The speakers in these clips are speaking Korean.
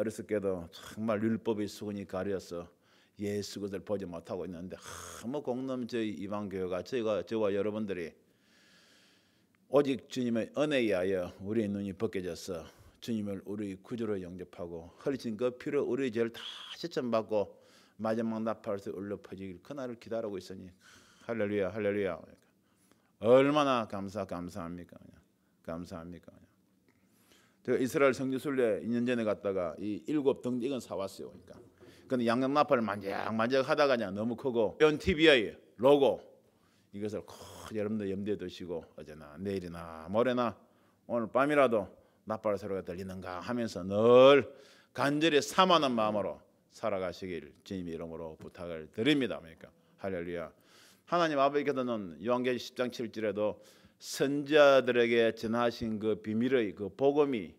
어렸을때도 정말 율법의 수건이 가려서 예수 그리스도를 보지 못하고 있는데 공놈 저희 이방교회가 저와 여러분들이 오직 주님의 은혜에 의하여 우리의 눈이 벗겨져서 주님을 우리 구주로 영접하고 흘리신 그 피로 우리의 죄를 다 시천받고 마지막 나팔에서 울려 퍼지길 그날을 기다리고 있으니 할렐루야 할렐루야. 얼마나 감사합니까? 감사합니까? 제가 이스라엘 성지 순례 2년 전에 갔다가 이 7등 사왔어요. 근데 양양 나팔을 만지작 하다가 그냥 너무 크고 TV의 로고 이것을 꼭 여러분들 염두에 두시고 어제나 내일이나 모레나 오늘 밤이라도 나팔 소리가 들리는가 하면서 늘 간절히 사모하는 마음으로 살아가시길 주님의 이름으로 부탁을 드립니다. 그러니까 할렐루야. 하나님 아버지께서는 요한계시록 10장 7절에도 선지자들에게 전하신 그 비밀의 그 복음이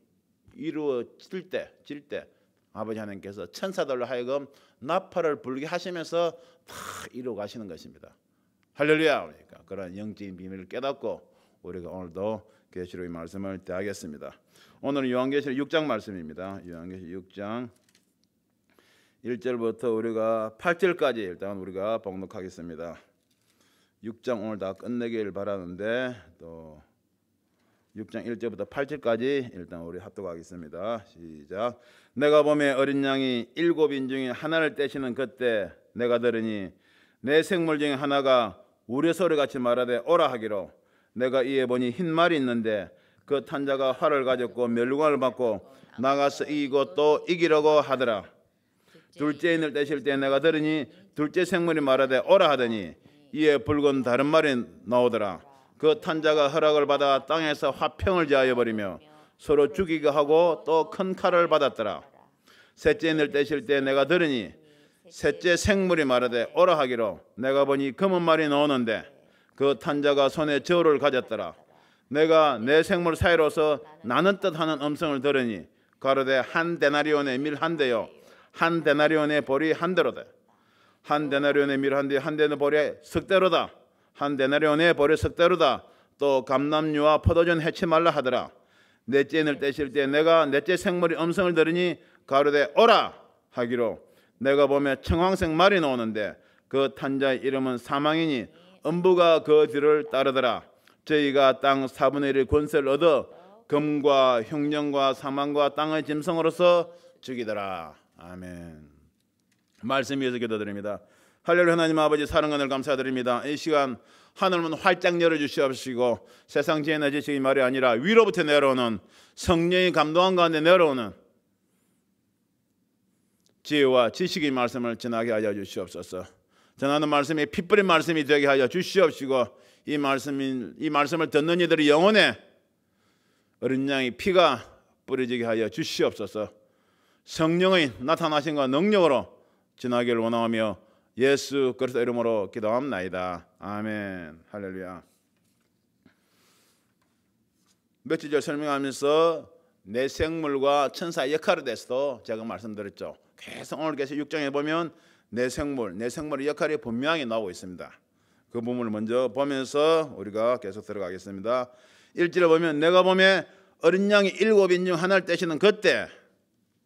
이루어질 때 아버지 하나님께서 천사들로 하여금 나팔을 불게 하시면서 다 이루어 가시는 것입니다. 할렐루야. 그러니까 그런 영적인 비밀을 깨닫고 우리가 오늘도 계시록의 말씀을 대하겠습니다. 오늘은 요한계시록 6장 말씀입니다. 요한계시록 6장 1절부터 우리가 8절까지 일단 우리가 봉독하겠습니다. 6장 오늘 다 끝내길 바라는데 또 6장 1절부터 8절까지 일단 우리 합독하겠습니다. 시작. 내가 보매 어린 양이 7인 중에 하나를 떼시는 그때 내가 들으니 내 생물 중에 하나가 우레소리같이 말하되 오라 하기로 내가 이에 보니 흰 말이 있는데 그 탄자가 활을 가졌고 멸류관을 받고 나가서 이기고 또 이기려고 하더라. 둘째 인을 떼실 때 내가 들으니 둘째 생물이 말하되 오라 하더니 이에 붉은 다른 말이 나오더라. 그 탄자가 허락을 받아 땅에서 화평을 제하여 버리며 서로 죽이게 하고 또 큰 칼을 받았더라. 셋째 인을 떼실 때 내가 들으니 셋째 생물이 말하되 오라 하기로 내가 보니 검은 말이 나오는데 그 탄자가 손에 저울을 가졌더라. 내가 내 생물 사이로서 나는 뜻하는 음성을 들으니 가로되 한 데나리온의 밀 한 대요 한 데나리온의 보리 한 대로다. 한 데나리온의 밀 한 대 한 대는 보리 석 대로다. 한 데나리온의 보리 석 대로다. 또 감람류와 포도전 해치 말라 하더라. 넷째 인을 떼실 때 내가 넷째 생물의 음성을 들으니 가로되 오라 하기로 내가 보면 청황색 말이 나오는데 그 탄자의 이름은 사망이니 음부가 그 뒤를 따르더라. 저희가 땅 4분의 1의 권세를 얻어 금과 흉년과 사망과 땅의 짐승으로서 죽이더라. 아멘. 말씀 위해서 기도드립니다. 할렐루야. 하나님 아버지 사랑하늘 감사드립니다. 이 시간 하늘문 활짝 열어주시옵시고 세상 지혜나 지식이 말이 아니라 위로부터 내려오는 성령이 감동한 가운데 내려오는 지혜와 지식의 말씀을 전하게 하여 주시옵소서. 전하는 말씀이 피 뿌린 말씀이 되게 하여 주시옵시고 이 말씀을 듣는 이들의 영혼에 어린 양의 피가 뿌려지게 하여 주시옵소서. 성령의 나타나심과 능력으로 지나기를 원하며 예수 그리스도 이름으로 기도합나이다. 아멘. 할렐루야. 며칠 전 설명하면서 내 생물과 천사의 역할에 대해서도 제가 말씀드렸죠. 계속 오늘 계속 6장에 보면 내 생물의 역할이 분명히 나오고 있습니다. 그 부분을 먼저 보면서 우리가 계속 들어가겠습니다. 1절에 보면 내가 보면 어린 양이 7인 중 하나를 떼시는 그때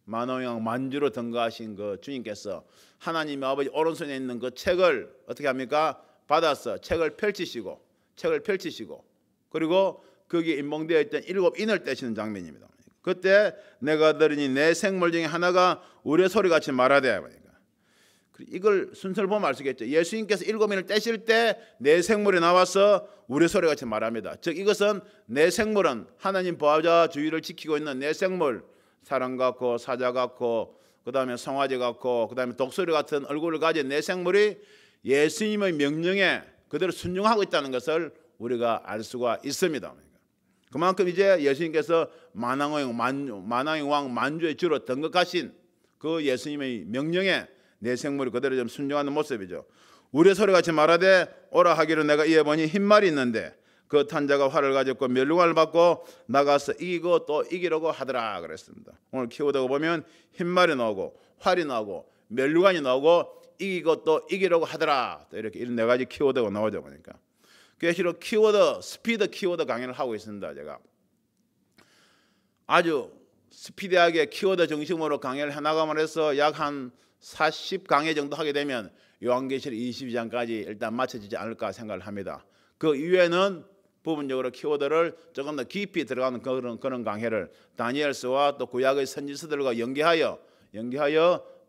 만왕왕 만주로 등거하신 그 주님께서 하나님 아버지 오른손에 있는 그 책을 어떻게 합니까? 받아서 책을 펼치시고 그리고 거기에 인봉되어 있던 7인을 떼시는 장면입니다. 그때 내가 들으니 내 생물 중에 하나가 우레소리같이 말하되 이걸 순서를 보면 알 수 있겠죠. 예수님께서 7인을 떼실 때 내 생물이 나와서 우레소리같이 말합니다. 즉 이것은 내 생물은 하나님 보호자 주의를 지키고 있는 내 생물 사람 같고 사자 같고 그 다음에 송아지 같고 그 다음에 독수리 같은 얼굴을 가진 내 생물이 예수님의 명령에 그대로 순종하고 있다는 것을 우리가 알 수가 있습니다. 그만큼 이제 예수님께서 만왕의 왕 만주의 주로 등극하신 그 예수님의 명령에 내 생물이 그대로 좀 순종하는 모습이죠. 우레소리같이 말하되 오라 하기로 내가 이에 보니 흰 말이 있는데 그 탄자가 활을 가졌고 멸류관을 받고 나가서 이기고 또 이기려고 하더라 그랬습니다. 오늘 키워드가 보면 흰 말이 나오고 활이 나오고 멸류관이 나오고 이기고 또 이기려고 하더라 이렇게 이런 네 가지 키워드가 나오죠. 보니까 계시록 키워드 스피드 키워드 강의를 하고 있습니다. 제가 아주 스피디하게 키워드 중심으로 강의를 해나가면 해서 약 한 40강의 정도 하게 되면 요한계시록 22장까지 일단 마쳐지지 않을까 생각을 합니다. 그 이후에는 부분적으로 키워드를 조금 더 깊이 들어가는 그런 강의를 다니엘서와 또 구약의 선지서들과 연계하여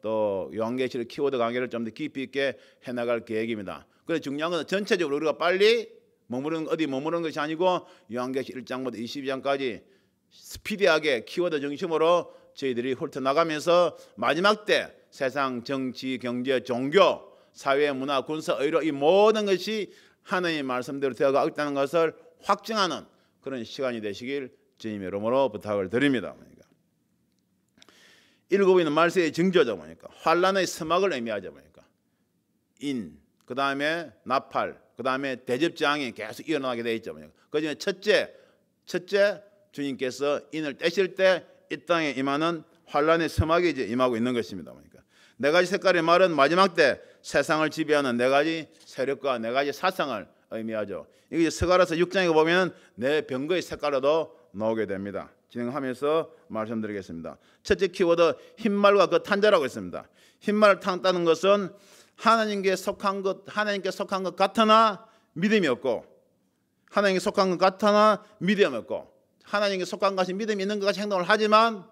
또 요한계시록 키워드 강의를 좀 더 깊이 있게 해나갈 계획입니다. 그래서 중요한 것은 전체적으로 우리가 빨리 머무르는 것이 아니고 요한계시록 1장부터 22장까지 스피디하게 키워드 중심으로 저희들이 훑어나가면서 마지막 때 세상 정치, 경제, 종교, 사회, 문화, 군사, 의료 이 모든 것이 하나님의 말씀대로 되어가고 있다는 것을 확증하는 그런 시간이 되시길 주님 여러모로 부탁을 드립니다. 일곱 있는 말세의 징조죠. 보니까 환란의 서막을 의미하죠. 보니까 인, 그 다음에 나팔, 그 다음에 대접장이 계속 일어나게 되어 있죠. 그중에 첫째 주님께서 인을 떼실 때 이 땅에 임하는 환란의 서막이 이제 임하고 있는 것입니다. 그러니까 네 가지 색깔의 말은 마지막 때 세상을 지배하는 네 가지 세력과 네 가지 사상을 의미하죠. 이게 스가랴서 6장에 보면 네 병거의 색깔로도 나오게 됩니다. 진행하면서 말씀드리겠습니다. 첫째 키워드 흰말과 그 탄자라고 했습니다. 흰말을 탔다는 것은 하나님께 속한 것 같으나 믿음이 없고, 하나님께 속한 것 같으나 믿음이 없고, 하나님께 속한 것이 믿음이 있는 것 같이 행동을 하지만,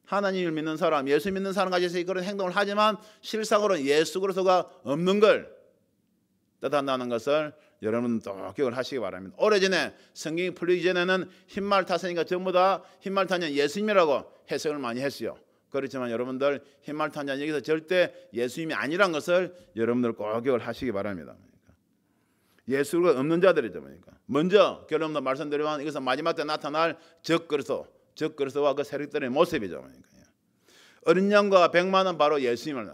하나님을 믿는 사람, 예수 믿는 사람 가지고 그런 행동을 하지만 실상으로는 예수 그리스도가 없는 걸 뜻한다는 것을 여러분 또 기억을 하시기 바랍니다. 오래전에 성경이 풀리기 전에는 흰말 탔으니까 전부 다 흰말 탄 자는 예수님이라고 해석을 많이 했어요. 그렇지만 여러분들 흰말 탄 자는 여기서 절대 예수님이 아니란 것을 여러분들 꼭 기억을 하시기 바랍니다. 예수가 없는 자들이죠. 먼저 결론도 말씀드리면 이것은 마지막 때 나타날 적그리스도와 그 세력들의 모습이죠. 어린 양과 백마는 바로 예수님을,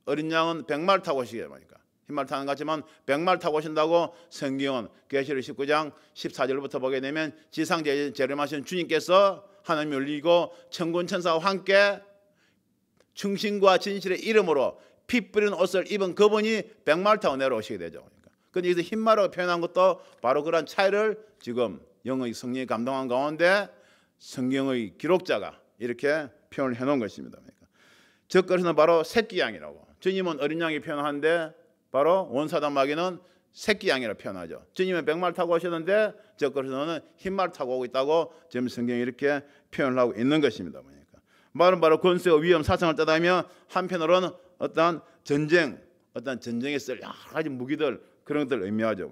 어린 양은 백마를 타고 오시게 됩니다. 흰말 타는 것 같지만 백마를 타고 오신다고 성경은 계시록 19장 14절부터 보게 되면 지상 재림하신 주님께서 하나님이 올리고 천군 천사와 함께 충신과 진실의 이름으로 피 뿌린 옷을 입은 그분이 백마를 타고 내려오시게 되죠. 그런데 여기서 흰말로 표현한 것도 바로 그런 차이를 지금 영의 성령이 감동한 가운데 성경의 기록자가 이렇게 표현을 해놓은 것입니다. 적그리스도는 바로 새끼 양이라고, 주님은 어린 양이 표현하는데 바로 원사단 마귀는 새끼 양이라고 표현하죠. 주님은 백말 타고 오셨는데 적그리스도는 흰말 타고 오고 있다고 지금 성경이 이렇게 표현을 하고 있는 것입니다. 말은 바로 권세와 위험, 사상을 뜻하며 한편으로는 어떤 전쟁에 쓸 여러 가지 무기들 그런 것들을 의미하죠.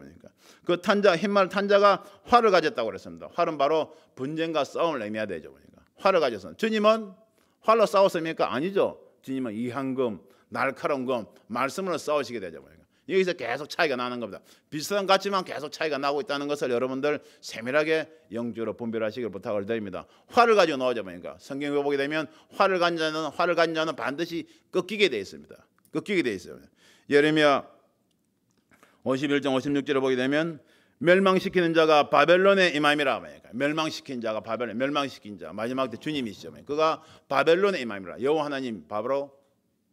그 탄자, 흰말 탄자가 활을 가졌다고 그랬습니다. 활은 바로 분쟁과 싸움을 의미하죠. 활을 가졌습니다. 주님은 활로 싸웠습니까? 아니죠. 주님은 이한금, 날카로운 검, 말씀으로 싸우시게 되죠. 여기서 계속 차이가 나는 겁니다. 비슷한 것 같지만 계속 차이가 나고 있다는 것을 여러분들 세밀하게 영적으로 분별하시길 부탁을 드립니다. 활을 가지고 나오죠. 성경에 보게 되면 활을 가진 자는 반드시 꺾이게 되어 있습니다. 꺾이게 되어 있어요. 예레미야 51장 56절을 보게 되면 멸망시키는 자가 바벨론의 임함이라. 멸망시킨 자가 바벨론, 멸망시킨 자 마지막 때 주님이시죠. 그가 바벨론의 임함이라. 여호와 하나님 바로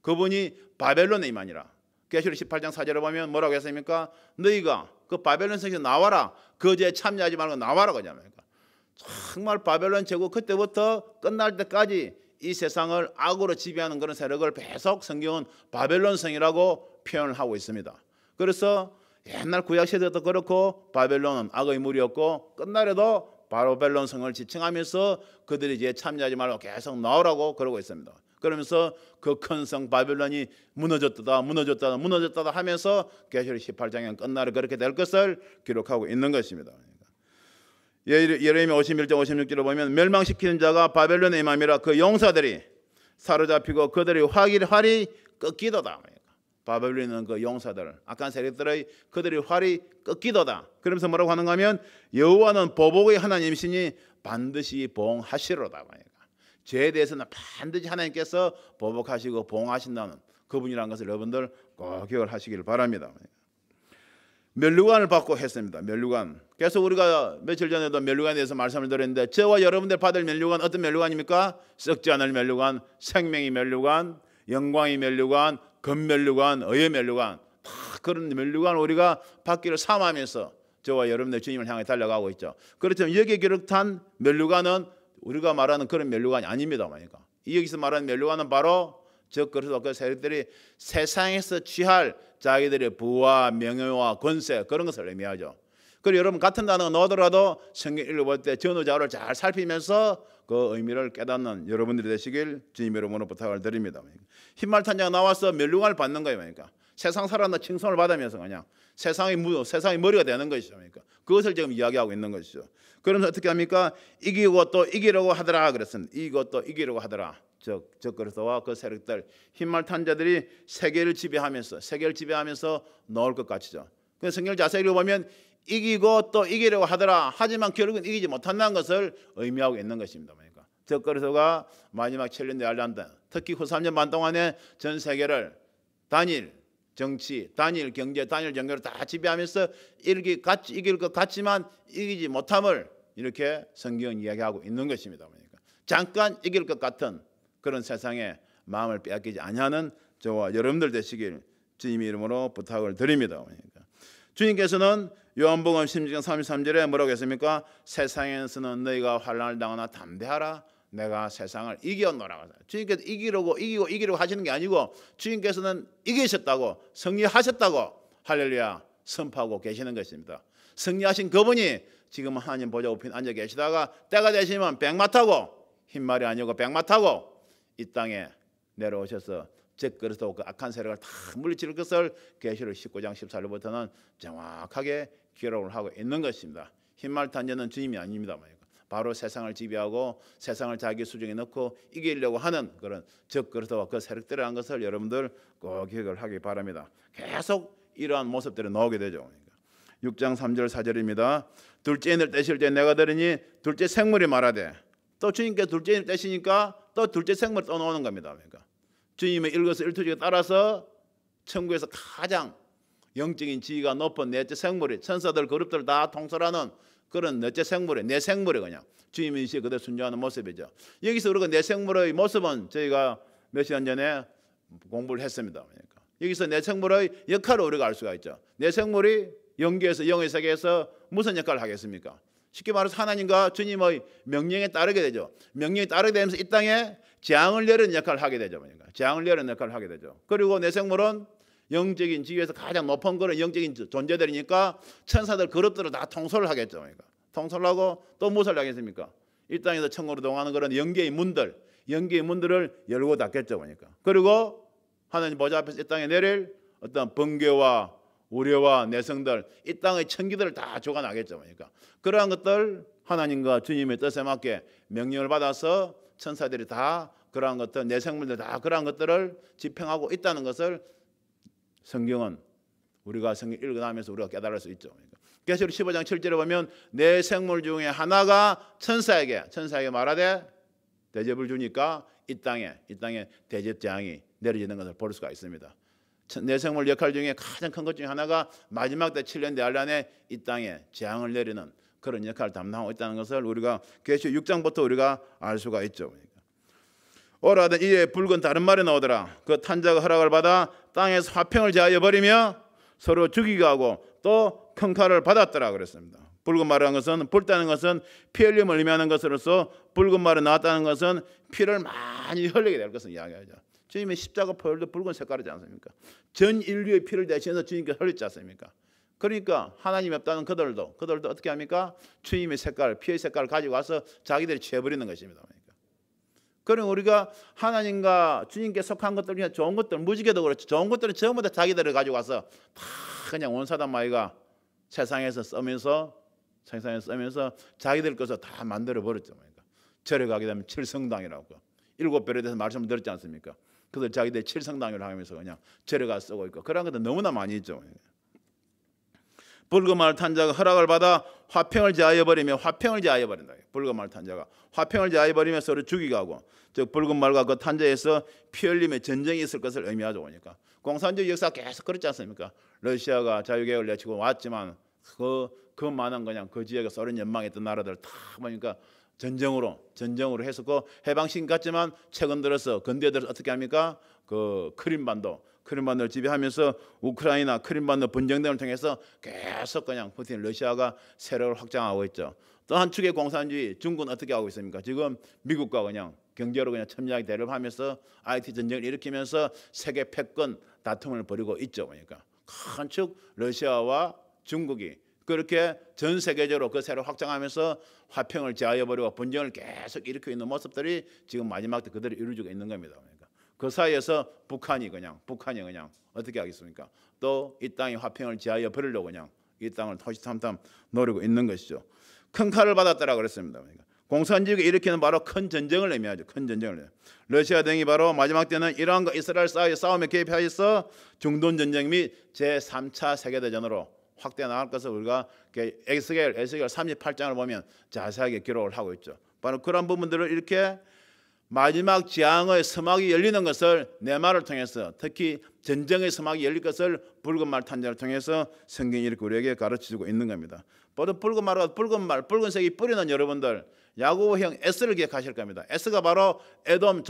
그분이 바벨론의 임함이라. 계시록 18장 4절을 보면 뭐라고 했습니까? 너희가 그 바벨론 성에서 나와라. 거제에 참여하지 말고 나와라 그러잖아요. 정말 바벨론 제국 그때부터 끝날 때까지 이 세상을 악으로 지배하는 그런 세력을 계속 성경은 바벨론 성이라고 표현을 하고 있습니다. 그래서 옛날 구약 시대도 그렇고 바벨론은 악의 무리였고 끝날에도 바벨론 성을 지칭하면서 그들이 이제 참여하지 말고 계속 나오라고 그러고 있습니다. 그러면서 그 큰 성 바벨론이 무너졌다 하면서 계시록 18장에 끝날에 그렇게 될 것을 기록하고 있는 것입니다. 예레미야 51장 56절을 보면 멸망시키는 자가 바벨론의 임함이라. 그 용사들이 사로잡히고 그들의 활이 꺾이도다. 바벨론은 그 용사들, 악한 세력들의 그들의 활이 꺾이도다. 그러면서 뭐라고 하는가 하면 여호와는 보복의 하나님이시니 반드시 보응하시로다. 죄에 대해서는 반드시 하나님께서 보복하시고 보응하신다는 그분이라는 것을 여러분들 꼭 기억을 하시길 바랍니다. 면류관을 받고 했습니다. 면류관. 계속 우리가 며칠 전에도 면류관에 대해서 말씀을 드렸는데 저와 여러분들 받을 면류관 어떤 면류관입니까? 썩지 않을 면류관, 생명의 면류관, 영광의 면류관, 금면류관, 의의 면류관, 다 그런 면류관 우리가 받기를 사모하면서 저와 여러분들 주님을 향해 달려가고 있죠. 그렇지만 여기에 기록한 면류관은 우리가 말하는 그런 멸류관이 아닙니다. 그러니까 여기서 말하는 멸류관은 바로 즉 그래서 그 세력들이 세상에서 취할 자기들의 부와 명예와 권세 그런 것을 의미하죠. 그리고 여러분 같은 단어가 나오더라도 성경 읽어볼 때 전후자를 잘 살피면서 그 의미를 깨닫는 여러분들이 되시길 주님 이름으로 부탁을 드립니다. 흰말 탄자가 나와서 멸류관을 받는 거예요. 그러니까 세상 사람들 칭송을 받으면서 그냥 세상의 머리가 되는 것이죠. 그러니까 그것을 지금 이야기하고 있는 것이죠. 그러면서 어떻게 합니까? 이기고 또 이기려고 하더라 그랬습니다. 이기고 또 이기려고 하더라. 즉 그리스도와 그 세력들 흰말 탄자들이 세계를 지배하면서 나올 것 같이죠. 그래서 성경을 자세히 읽어보면 이기고 또 이기려고 하더라. 하지만 결국은 이기지 못한다는 것을 의미하고 있는 것입니다. 그러니까 즉 그리스도가 마지막 7년 내알란다. 특히 후 3년 반 동안에 전 세계를 단일 정치, 단일 경제, 단일 종교로 다 지배하면서 이길 것 같지만 이기지 못함을 이렇게 성경은 이야기하고 있는 것입니다. 그러니까 잠깐 이길 것 같은 그런 세상에 마음을 빼앗기지 아니하는 저와 여러분들 되시길 주님의 이름으로 부탁을 드립니다. 그러니까 주님께서는 요한복음 16장 33절에 뭐라고 했습니까? 세상에서는 너희가 환난을 당하나 담대하라. 내가 세상을 이겼노라. 주님께서 이기려고 하시는 게 아니고 주님께서는 이기셨다고 승리하셨다고 할렐루야 선포하고 계시는 것입니다. 승리하신 그분이 지금 하나님 보좌 우편에 앉아 계시다가 때가 되시면 백마 타고 흰말이 아니고 백마 타고 이 땅에 내려오셔서 즉 그래서 그 악한 세력을 다 물리칠 것을 계시록 19장 14절부터는 정확하게 기록을 하고 있는 것입니다. 흰말 탄자는 주님이 아닙니다. 바로 세상을 지배하고 세상을 자기 수중에 넣고 이기려고 하는 그런 즉 그래서 그 세력들이라는 것을 여러분들 꼭 기억을 하기 바랍니다. 계속 이러한 모습들이 나오게 되죠. 6장 3절 4절입니다. 둘째 인을 떼실 때 내가 들으니 둘째 생물이 말하되 또 주님께서 둘째 인을 떼시니까 또 둘째 생물을 떠나오는 겁니다. 그러니까 주님의 일거수일투족에 따라서 천국에서 가장 영적인 지위가 높은 넷째 생물이 천사들 그룹들 다 통솔하는 그런 넷째 생물이 내 생물이 그냥 주님의 의지에 그대로 순종하는 모습이죠. 여기서 우리가 내 생물의 모습은 저희가 몇 시간 전에 공부를 했습니다. 그러니까 여기서 내 생물의 역할을 우리가 알 수가 있죠. 내 생물이 영계에서 영의 세계에서 무슨 역할을 하겠습니까? 쉽게 말해서 하나님과 주님의 명령에 따르게 되죠. 명령에 따르게 되면서 이 땅에 재앙을 내리는 역할을 하게 되죠. 그러니까 재앙을 내리는 역할을 하게 되죠. 그리고 내 생물은 영적인 지위에서 가장 높은 그런 영적인 존재들이니까 천사들 그룹들을 다 통솔을 하겠죠. 그러니까 통솔하고 또 무엇을 하겠습니까? 이 땅에서 천국으로 동하는 그런 영계의 문들을 열고 닫겠죠. 그러니까 그리고 하나님 보좌 앞에서 이 땅에 내릴 어떤 번개와 우레와 내성들 이 땅의 천기들을 다 조가나겠죠. 그러니까 그러한 것들 하나님과 주님의 뜻에 맞게 명령을 받아서 천사들이 다 그러한 것들 내 생물들 다 그러한 것들을 집행하고 있다는 것을 성경은 우리가 성경 읽어나면서 우리가 깨달을 수 있죠. 계시록 15장 7절에 보면 내 생물 중에 하나가 천사에게 말하되 대접을 주니까 이 땅에 대접 재앙이 내려지는 것을 볼 수가 있습니다. 내 생물 역할 중에 가장 큰 것 중에 하나가 마지막 때 7년 내알란에 이 땅에 재앙을 내리는 그런 역할을 담당하고 있다는 것을 우리가 계시록 6장부터 우리가 알 수가 있죠. 오라든 이에 붉은 다른 말이 나오더라. 그 탄자가 허락을 받아 땅에서 화평을 제하여 버리며 서로 죽이게 하고 또 큰 칼을 받았더라 그랬습니다. 붉은 말이라는 것은 불다는 것은 피 흘림을 의미하는 것으로서 붉은 말이 나왔다는 것은 피를 많이 흘리게 될 것을 이야기하죠. 주님의 십자가 포혈도 붉은 색깔이지 않습니까? 전 인류의 피를 대신해서 주님께서 흘렸지 않습니까? 그러니까 하나님이 없다는 그들도 어떻게 합니까? 주님의 색깔, 피의 색깔을 가지고 와서 자기들이 취해버리는 것입니다. 그럼 우리가 하나님과 주님께 속한 것들 중에 좋은 것들, 무지개도 그렇죠. 좋은 것들은 전부 다 자기들을 가지고 와서 다 그냥 원사단 마귀가 세상에서 쓰면서 자기들 것을 다 만들어 버렸죠. 절에 가게 되면 칠성당이라고 7별에 대해서 말씀을 드렸지 않습니까? 그들 자기들 칠성당이라고 하면서 그냥 절에 가서 쓰고 있고 그런 것도 너무나 많이 있죠. 붉은 말 탄자가 허락을 받아 화평을 제하여 버리며 붉은 말 탄자가 화평을 제하여 버리며 서로 죽이게 하고 즉 붉은 말과 그 탄자에서 피 흘림의 전쟁이 있을 것을 의미하죠. 그러니까 공산주의 역사 계속 그렇지 않습니까? 러시아가 자유개혁을 내치고 왔지만 그 많은 그냥 그 지역에 소련 연방에 있던 나라들 다 보니까 전쟁으로 해서 그 해방신 같지만 최근 들어서 근대에 들어서 어떻게 합니까? 그 크림반도를 지배하면서 우크라이나 크림반도 분쟁 등을 통해서 계속 그냥 푸틴 러시아가 세력을 확장하고 있죠. 또 한 축의 공산주의 중국은 어떻게 하고 있습니까? 지금 미국과 그냥 경제로 그냥 첨예하게 대립하면서 IT 전쟁을 일으키면서 세계 패권 다툼을 벌이고 있죠. 그러니까 큰 축 러시아와 중국이 그렇게 전 세계적으로 그 세력을 확장하면서 화평을 제하여버리고 분쟁을 계속 일으키고 있는 모습들이 지금 마지막 때 그대로 이루어지고 있는 겁니다. 그러니까 그 사이에서 북한이 그냥 어떻게 하겠습니까? 또 이 땅의 화평을 제하여버리려고 그냥 이 땅을 토시탐탐 노리고 있는 것이죠. 큰 칼을 받았다라고 그랬습니다. 그러니까 공산주의가 일으키는 바로 큰 전쟁을 의미하죠. 큰 전쟁을. 러시아 등이 바로 마지막 때는 이란과 이스라엘 사이의 싸움에 개입하여서 중동 전쟁 및 제3차 세계대전으로 확대 나갈 것을 우리가 에스겔 38장을 보면 자세하게 기록을 하고 있죠. 바로 그런 부분들을 이렇게 마지막 재앙의 서막이 열리는 것을 네마를 통해서 특히 전쟁의 서막이 열릴 것을 붉은 말 탄자를 통해서 성경이 이렇게 우리에게 가르쳐주고 있는 겁니다. 바로 붉은색이 뿌리는 여러분들 야고보형 에스를 기억하실 겁니다. 에스가 바로 에돔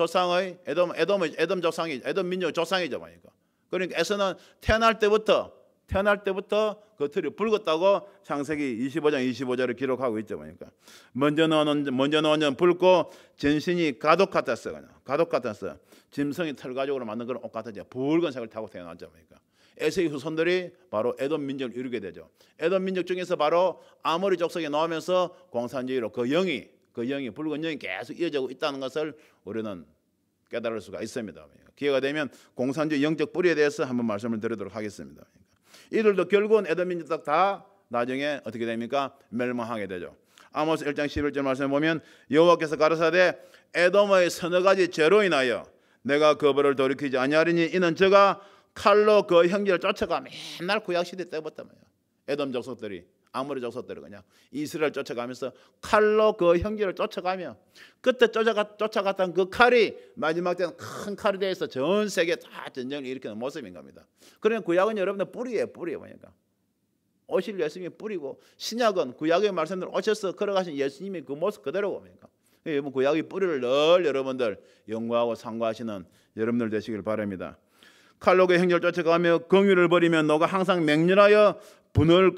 민족 조상이죠. 그러니까 에스는 태어날 때부터 그 틀이 붉었다고 창세기 25절을 기록하고 있죠. 그러니까 먼저 넣은 붉고 전신이 가독 같았어요. 짐승이 털 가죽으로 만든 그런 옷 같았죠. 붉은색을 타고 태어났죠. 그러니까 에서의 후손들이 바로 에돔 민족을 이루게 되죠. 에돔 민족 중에서 바로 아모리 족속이 나오면서 공산주의로 그 영이 붉은 영이 계속 이어지고 있다는 것을 우리는 깨달을 수가 있습니다. 기회가 되면 공산주의 영적 뿌리에 대해서 한번 말씀을 드리도록 하겠습니다. 이들도 결국은 에돔 민족 다 나중에 어떻게 됩니까? 멸망하게 되죠. 아모스 1장 11절 말씀을 보면 여호와께서 가라사대 에돔의 서너 가지 죄로 인하여 내가 그 벌을 돌이키지 아니하리니 이는 저가 칼로 그 형제를 쫓아가 맨날 구약시대 때부터 에돔 족속들이 아모리 족속들이 그냥 이스라엘 쫓아가면서 칼로 그 형제를 쫓아가며 그때 쫓아갔던 그 칼이 마지막 때는 큰 칼이 되어서 전 세계 다 전쟁을 일으키는 모습인 겁니다. 그러니까 구약은 여러분들 뿌리예요. 그러니까 오실 예수님이 뿌리고 신약은 구약의 말씀대로 오셔서 걸어가신 예수님이 그 모습 그대로고 그러니까 구약의 뿌리를 늘 여러분들 연구하고 상고하시는 여러분들 되시길 바랍니다. 칼로 그 형제를 쫓아가며 긍휼을 버리면 너가 항상 맹렬하여 분을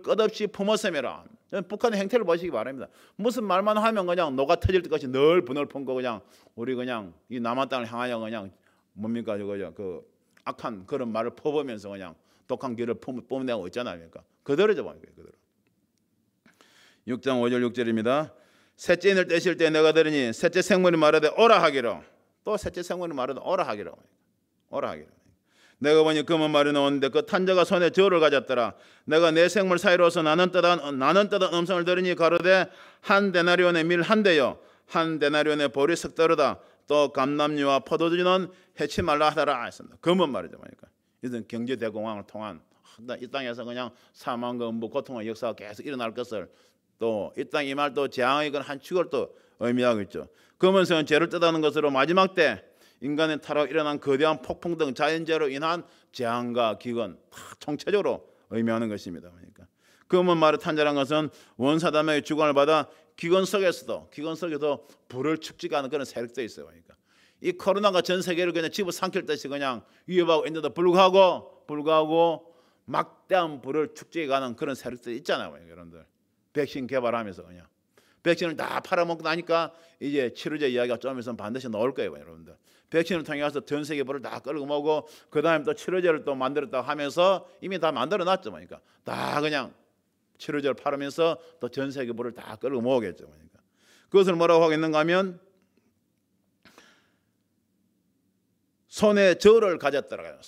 끝없이 품었음이라. 북한의 행태를 보시기 바랍니다. 무슨 말만 하면 그냥 노가 터질 때까지 늘 분을 품고 그냥 우리 그냥 이 남한 땅을 향하여 그냥 뭡니까 그 악한 그런 말을 퍼보면서 그냥 독한 길을 뽐내고 있잖아요. 그러니까 그대로죠. 그대로. 6장 5절 6절입니다. 셋째 인을 떼실 때 내가 들으니 셋째 생물이 말하되 오라 하기로. 또 셋째 생물이 말하되 오라 하기로. 내가 보니 금은 말이 나오는데 그 탄자가 손에 저울을 가졌더라. 내가 내 생물 사이로서 나는 떠던 음성을 들으니 가로되 한 데나리온의 밀 한 대요 한 데나리온의 보리 석 더르다. 또 감람류와 포도주는 해치 말라 하더라 했습니다. 금은 말이죠. 그러니까 이런 경제 대공황을 통한 이 땅에서 그냥 사망과 음부 고통의 역사가 계속 일어날 것을 또 이 땅 이 말 또 재앙의 한 축을 또 의미하고 있죠. 금은성은 죄를 뜻하는 것으로 마지막 때 인간의 타락으로 일어난 거대한 폭풍 등 자연재해로 인한 재앙과 기근 총체적으로 의미하는 것입니다. 그러니까 금은 말의 탄자란 것은 원사담의 주관을 받아 기근 속에서도 불을 축적하는 그런 세력도 있어요. 그러니까 이 코로나가 전 세계를 그냥 집어삼킬 듯이 그냥 위협하고 있는데도 불구하고 막대한 불을 축적해가는 그런 세력들이 있잖아요. 여러분들 백신 개발하면서 그냥 백신을 다 팔아먹고 나니까 이제 치료제 이야기가 좀 있으면 반드시 나올 거예요. 여러분들 백신을 통해서 전 세계 불을 다 끌고 모으고 그 다음에 또 치료제를 또 만들었다고 하면서 이미 다 만들어놨죠. 그러니까 다 그냥 치료제를 팔으면서 또 전 세계 불을 다 끌고 모으겠죠. 그러니까 그것을 뭐라고 하겠는가 하면 손에 저울을 가졌더라. 그러니까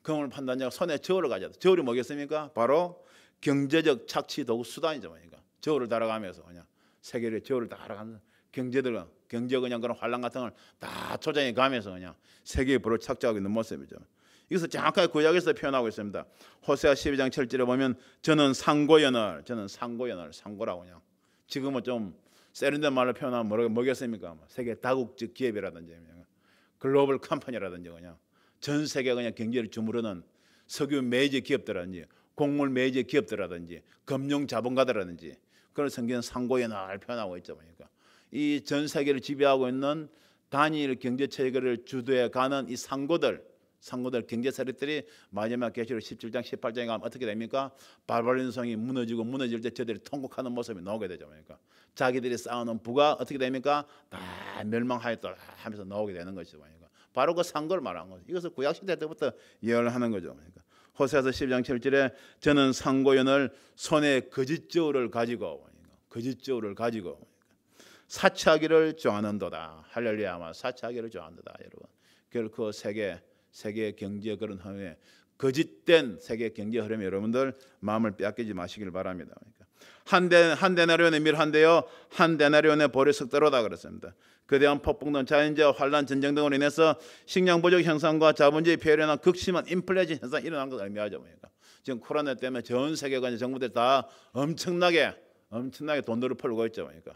금을 판다는 자가 손에 저울을 가졌다. 저울이 뭐겠습니까? 바로 경제적 착취 도구 수단이죠. 그러니까 저울을 달아가면서 그냥 세계를 저울을 다 알아가면서 경제 그냥 그런 환란 같은 걸 다 조장해 가면서 그냥 세계의 불을 착취하고 있는 모습이죠. 이것을 정확하게 구약에서 표현하고 있습니다. 호세아 12장 7절에 보면 저는 상고라고 그냥 지금은 좀 세련된 말로 표현하면 뭐겠습니까? 세계 다국적 기업이라든지 글로벌 컴퍼니라든지 그냥 전 세계 그냥 경제를 주무르는 석유 메이저 기업들이라든지 곡물 매제 기업들이라든지 금융 자본가들이라든지 그런 성경은 상고연화를 표현하고 있죠. 그러니까 이 전 세계를 지배하고 있는 단일 경제 체계를 주도해 가는 이 상고들 경제 세력들이 마지막 계시록 17장 18장에 가면 어떻게 됩니까? 바벨론성이 무너지고 무너질 때 저들이 통곡하는 모습이 나오게 되죠. 그러니까 자기들이 쌓아놓은 부가 어떻게 됩니까? 다 멸망하였다 하면서 나오게 되는 것이죠. 그러니까 바로 그 상고를 말하는 거죠. 이것을 구약시대 때부터 예언하는 거죠. 그러니까 호세아서 12장 7절에 저는 상고연을 손에 거짓 저울을 가지고 사치하기를 좋아하는도다. 할렐루야. 아마 사치하기를 좋아한다. 여러분 결코 세계 경제 그런 흐름에 거짓된 세계 경제 흐름에 여러분들 마음을 빼앗기지 마시길 바랍니다. 그러니까 한 데나리온의 밀 한 대요 한 데나리온의 보리 석 대로다 그랬습니다. 거대한 폭풍 등 자연재해, 환란, 전쟁 등으로 인해서 식량 부족 현상과 자본주의 폐해로 인한 극심한 인플레이션 현상이 일어난 것을 의미하죠. 그러니까 지금 코로나 때문에 전 세계가 정부들 다 엄청나게 돈들을 풀고 있죠. 그러니까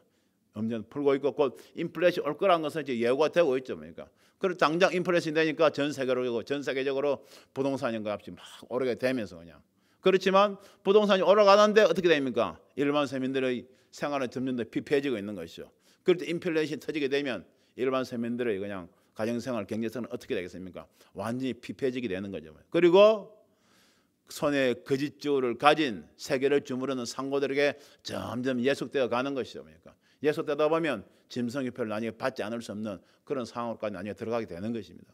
엄청 풀고 있고 곧 인플레이션 올 거라는 것은 이제 예고가 되고 있죠. 그러니까 그리고 당장 인플레이션이 되니까 전 세계적으로 부동산 값이 막 오르게 되면서 그냥 그렇지만 부동산이 올라가는데 어떻게 됩니까? 일반 서민들의 생활은 점점 더 피폐해지고 있는 것이죠. 그럴 때 인플레이션이 터지게 되면 일반 서민들의 그냥 가정생활, 경제생활은 어떻게 되겠습니까? 완전히 피폐해지게 되는 거죠. 그리고 손에 거짓 저울을 가진 세계를 주무르는 상고들에게 점점 예속되어 가는 것이죠. 그러니까 예속되다 보면 짐승의표를 나중에 받지 않을 수 없는 그런 상황으로까지 나중에 들어가게 되는 것입니다.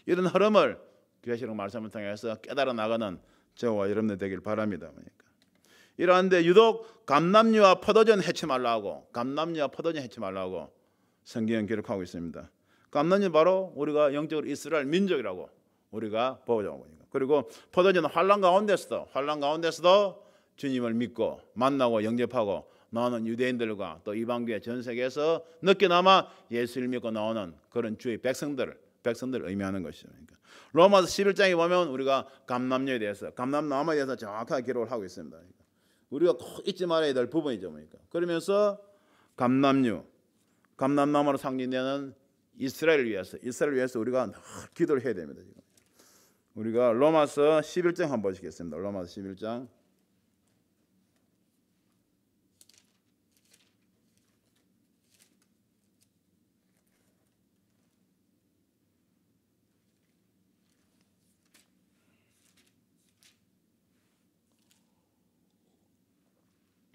이런 흐름을 계시록 말씀을 통해서 깨달아 나가는 저와 여러분들 되길 바랍니다. 그러니까 이러한데 유독 감람류와 포도전 해치 말라고 성경은 기록하고 있습니다. 감람류 바로 우리가 영적으로 이스라엘 민족이라고 우리가 보죠. 그리고 포도전 환란 가운데서도 주님을 믿고 만나고 영접하고 나오는 유대인들과 또 이방교회 전 세계에서 늦게나마 예수를 믿고 나오는 그런 주의 백성들을 의미하는 것이죠. 그러니까 로마서 11장에 보면 우리가 감람류에 대해서 감람나무에 대해서 정확하게 기록을 하고 있습니다. 그러니까 우리가 꼭 잊지 말아야 될 부분이죠. 그러니까 그러면서 감람나무로 상징되는 이스라엘을 위해서 우리가 늘 기도를 해야 됩니다. 지금 우리가 로마서 11장 한번 보시겠습니다. 로마서 11장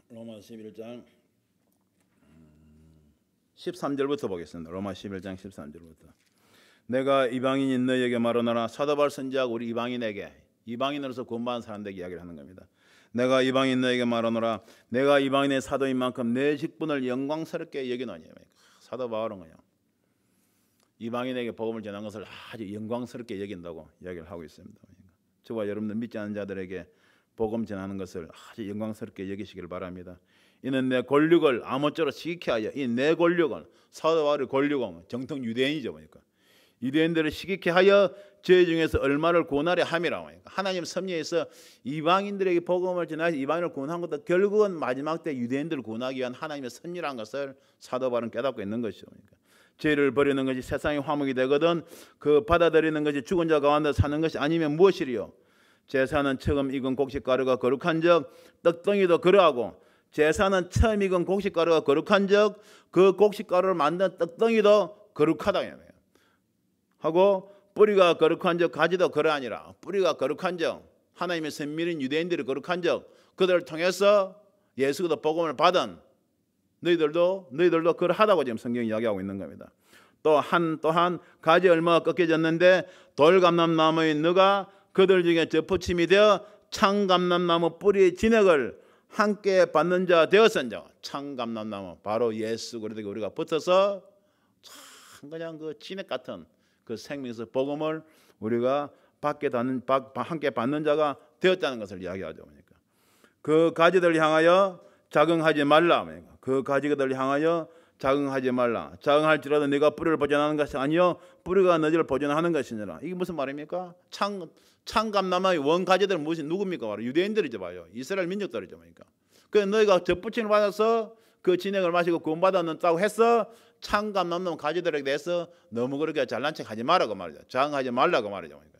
로마서 11장 13절부터 보겠습니다. 로마서 11장 13절부터 내가 이방인인 너희에게 말하노라. 사도 바울 선지자가 우리 이방인으로서 구원받은 사람들에게 이야기를 하는 겁니다. 내가 이방인 너희에게 말하노라. 내가 이방인의 사도인 만큼 내 직분을 영광스럽게 여기노니. 사도 바울은 그냥 이방인에게 복음을 전한 것을 아주 영광스럽게 여긴다고 이야기를 하고 있습니다. 저와 여러분들 믿지 않는 자들에게 복음 전하는 것을 아주 영광스럽게 여기시길 바랍니다. 이는 내 권력을 아무쪼록 시기케 하여 이 내 권력은 사도 바울의 권력은 정통 유대인이죠. 그러니까 유대인들을 시기케 하여 저희 중에서 얼마를 구원하려 함이라고. 하나님 섭리에서 이방인들에게 복음을 전하여 이방인을 구원한 것도 결국은 마지막 때 유대인들을 구원하기 위한 하나님의 섭리라는 것을 사도 바울은 깨닫고 있는 것이죠. 그러니까 죄를 버리는 것이 세상의 화목이 되거든 그 받아들이는 것이 죽은 자 가운데 사는 것이 아니면 무엇이리요? 제사는 처음 익은 곡식가루가 거룩한즉 떡덩이도 그러하고 제사는 처음 익은 곡식가루가 거룩한즉 그 곡식가루를 만든 떡덩이도 거룩하다 하고 뿌리가 거룩한즉 가지도 그러하니라. 뿌리가 거룩한즉 하나님의 선민인 유대인들이 거룩한즉 그들을 통해서 예수도 복음을 받은 너희들도 그러하다고 지금 성경이 이야기하고 있는 겁니다. 또한 가지 얼마가 꺾여졌는데 돌감람나무의 너가 그들 중에 접붙임이 되어 창감람나무 뿌리의 진액을 함께 받는 자 되었은즉 창감람나무 바로 예수 그리스도에 우리가 붙어서 참 그냥 그 진액 같은 그 생명에서 복음을 우리가 함께 받는 자가 되었다는 것을 이야기하죠. 그러니까 그 가지들 향하여 자긍하지 말라. 그 가지들 향하여 자긍하지 말라. 자긍할지라도 네가 뿌리를 보존하는 것이 아니요 뿌리가 너희를 보존하는 것이니라. 이게 무슨 말입니까? 창감나무의 원가지들은 누굽니까? 바로 유대인들이죠. 봐요. 이스라엘 민족들이죠. 그러니까 그래서 너희가 접붙임을 받아서 그 진액을 마시고 구원받았다고 해서 창감나무 가지들에 대해서 너무 그렇게 잘난 척하지 말라고 말이죠. 자긍하지 말라고 말이죠. 그러니까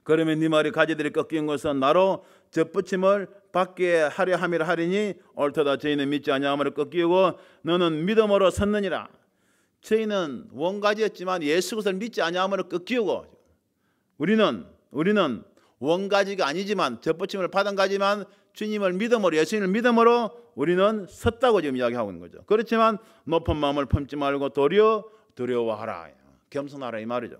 그러면 네 머리 가지들이 꺾인 것은 나로 젖붙임을 받게 하려 함이라 하리니 옳도다. 저희는 믿지 아니함으로 꺾이고 너는 믿음으로 섰느니라. 저희는 원가지였지만 예수 그리스도를 믿지 아니함으로 꺾이고 우리는 원가지가 아니지만 젖붙임을 받은 가지만 주님을 믿음으로 예수님을 믿음으로 우리는 섰다고 지금 이야기하고 있는 거죠. 그렇지만 높은 마음을 품지 말고 도리어 두려워하라. 겸손하라 이 말이죠.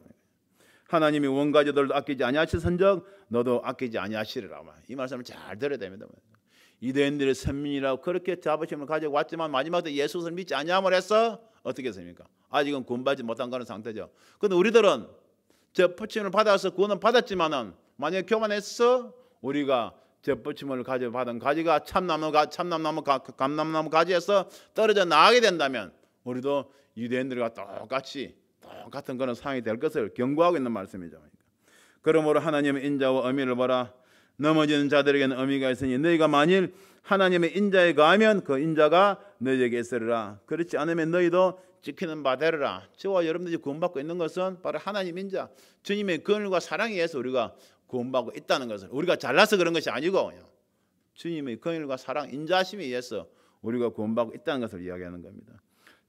하나님이 원가지들도 아끼지 아니하시선적 너도 아끼지 아니하시리라. 이 말씀을 잘 들어야 됩니다. 유대인들의 선민이라고 그렇게 자부심을 가지고 왔지만 마지막에 예수를 믿지 아니함을 해서 어떻게 했습니까? 아직은 구원받지 못한 그런 상태죠. 그런데 우리들은 젖붙임을 받아서 구원은 받았지만은 만약에 교만해서 우리가 젖붙임을 가지고 받은 가지가 감람나무 가지에서 떨어져 나가게 된다면 우리도 유대인들과 똑같은 그런 상황이 될 것을 경고하고 있는 말씀이죠. 그러므로 하나님의 인자와 의미를 보라. 넘어지는 자들에게는 의미가 있으니 너희가 만일 하나님의 인자에 가하면 그 인자가 너희에게 있으리라. 그렇지 않으면 너희도 지키는 바 되리라. 저와 여러분들이 구원받고 있는 것은 바로 하나님 인자, 주님의 긍휼과 사랑에 의해서 우리가 구원받고 있다는 것을, 우리가 잘나서 그런 것이 아니고 주님의 긍휼과 사랑, 인자하심에 의해서 우리가 구원받고 있다는 것을 이야기하는 겁니다.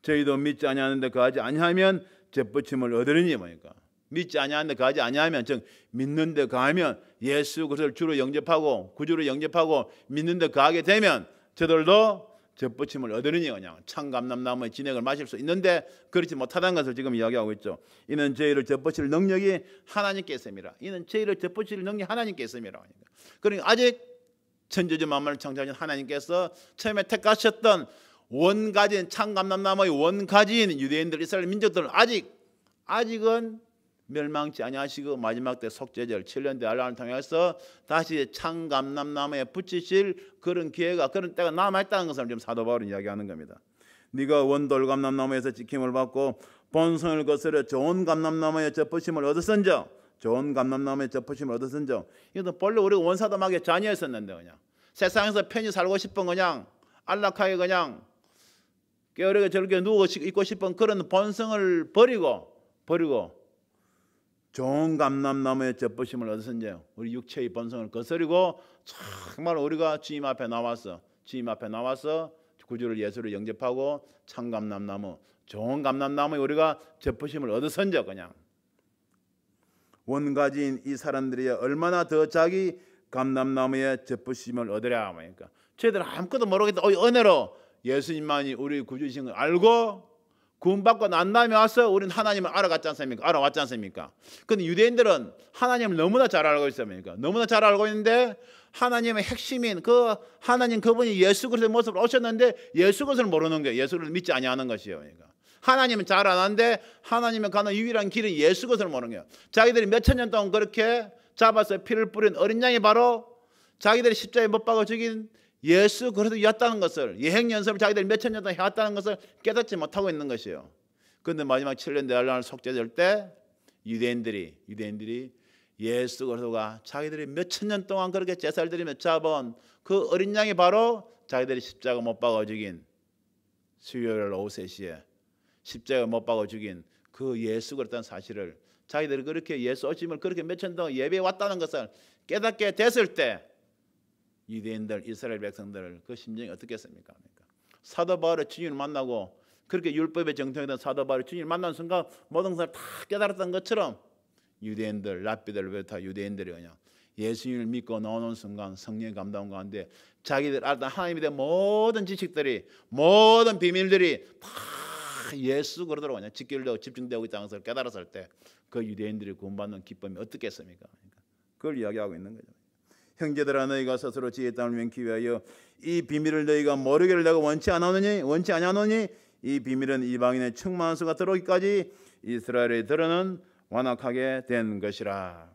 저희도 믿지 아니하는데 거하지 아니하면 젖붙임을 얻으리니 뭐니까 믿지 아니하는데 거하지 아니하면 즉 믿는데 거하면 예수 그리스도를 주로 영접하고 구주로 영접하고 믿는데 거하게 되면 저들도 젖붙임을 얻으리니 그냥 참감람나무의 진액을 마실 수 있는데 그렇지 못하다는 것을 지금 이야기하고 있죠. 이는 저희를 젖붙일 능력이 하나님께 있습니다. 이는 저희를 젖붙일 능력이 하나님께 있습니다. 그러니까 아직 천지주 만물을 창조하신 하나님께서 처음에 택하셨던 원가지인 참감람나무의 원가지인 유대인들 이스라엘 민족들은 아직은 멸망치 아니하시고 마지막 때 속죄절 7년 대환란을 통해서 다시 참감람나무에 붙이실 그런 기회가 그런 때가 남아있다는 것을 지금 사도 바울은 이야기하는 겁니다. 네가 원돌감람나무에서 지킴을 받고 본성을 거스려 좋은 감람나무에 젖붙임을 얻었은즉 이것도 본래 우리가 원사도막의 자녀였었는데 그냥 세상에서 편히 살고 싶은 그냥 안락하게 그냥 깨어르게 저렇게 누워 있고 싶은 그런 본성을 버리고 좋은 감람나무의 젖붙임을 얻었은지 우리 육체의 본성을 거스리고 정말 우리가 주님 앞에 나와서 구주를 예수를 영접하고 참감람나무 좋은 감람나무에 우리가 젖붙임을 얻었은지 그냥 원가지인 이 사람들이 얼마나 더 자기 감람나무의 젖붙임을 얻으랴 그러니까 저희들 아무것도 모르겠다 은혜로 예수님만이 우리 구주이신 걸 알고 구원받고 난 다음에 와서 우리는 하나님을 알아왔지 않습니까? 근데 유대인들은 하나님을 너무나 잘 알고 있습니까? 너무나 잘 알고 있는데 하나님의 핵심인 그 하나님 그분이 예수 그리스도의 모습으로 오셨는데 예수 그리스도를 모르는 거예요. 예수를 믿지 아니하는 것이에요. 그러니까 하나님은 잘 아는데 하나님을 가는 유일한 길은 예수 그리스도를 모르는 거예요. 자기들이 몇천 년 동안 그렇게 잡아서 피를 뿌린 어린 양이 바로 자기들이 십자가에 못 박아 죽인 예수 그리스도였다는 것을 예행 연습을 자기들이 몇천 년 동안 해왔다는 것을 깨닫지 못하고 있는 것이에요. 그런데 마지막 7년 대환란을 속죄될 때 유대인들이 예수 그리스도가 자기들이 몇천 년 동안 그렇게 제사를 드리며 잡아온 그 어린 양이 바로 자기들이 십자가 못 박아 죽인 수요일 오후 3시에 십자가 못 박아 죽인 그 예수 그리스도라는 사실을 자기들이 그렇게 예수 오심을 그렇게 몇천 년 동안 예배해 왔다는 것을 깨닫게 됐을 때 유대인들 이스라엘 백성들 그 심정이 어떻겠습니까? 사도 바울이 주님을 만나고 그렇게 율법에 정통했던 사도 바울이 주님을 만난 순간 모든 것을 다 깨달았던 것처럼 유대인들 랍비들 다 유대인들이 그냥 예수님을 믿고 나오는 순간 성령의 감동 가운데 자기들 알던 하나님에 대한 모든 지식들이 모든 비밀들이 다 예수 그러더라고 그냥 직결되고 집중되고 있다는 것을 깨달았을 때 그 유대인들이 구원받는 기쁨이 어떻겠습니까? 그걸 이야기하고 있는 거죠. 형제들아 너희가 스스로 지혜의 땅을 맹기 위하여 이 비밀을 너희가 모르기를 내가 원치 아니하노니 이 비밀은 이방인의 충만한 수가 들어오기까지 이스라엘의 들어는 완악하게 된 것이라.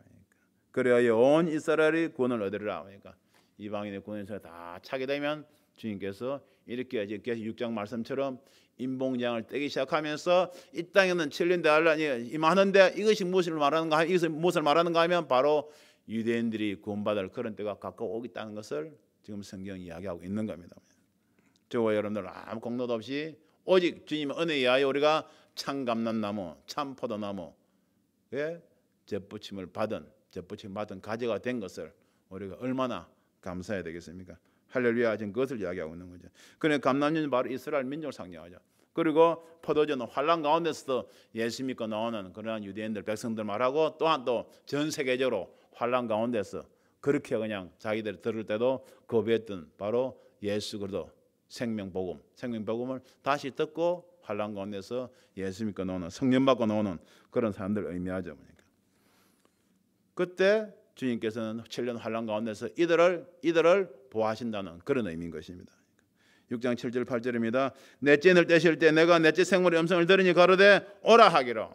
그래야 온 이스라엘이 구원을 얻으리라. 그러니까 이방인의 구원에서 다 차게 되면 주님께서 이렇게 6장 말씀처럼 인봉장을 떼기 시작하면서 이 땅에는 7년 대환란이 임하는데 이것이 무엇을 말하는가 하면 바로 유대인들이 구원받을 그런 때가 가까워 오겠다는 것을 지금 성경이 이야기하고 있는 겁니다. 저와 여러분들 아무 공로도 없이 오직 주님의 은혜에 의하여 우리가 참 감람나무, 참 포도나무에 젖붙임을 받은 접붙임 받은 가지가 된 것을 우리가 얼마나 감사해야 되겠습니까? 할렐루야. 지금 그것을 이야기하고 있는 거죠. 그러니까 감람유는 바로 이스라엘 민족을 상징하죠. 그리고 포도주는 환란 가운데서도 예수 믿고 나오는 그러한 유대인들 백성들 말하고 또한 또 전 세계적으로 환란 가운데서 그렇게 그냥 자기들 들을 때도 거부했던 바로 예수 그리스도 생명복음을 다시 듣고 환란 가운데서 예수 믿고 나오는 성령 받고 나오는 그런 사람들을 의미하죠. 그러니까. 그때 주님께서는 7년 환란 가운데서 이들을 보호하신다는 그런 의미인 것입니다. 6장 7절 8절입니다. 넷째 늘 떼실 때 내가 넷째 생물의 음성을 들으니 가로되 오라 하기로.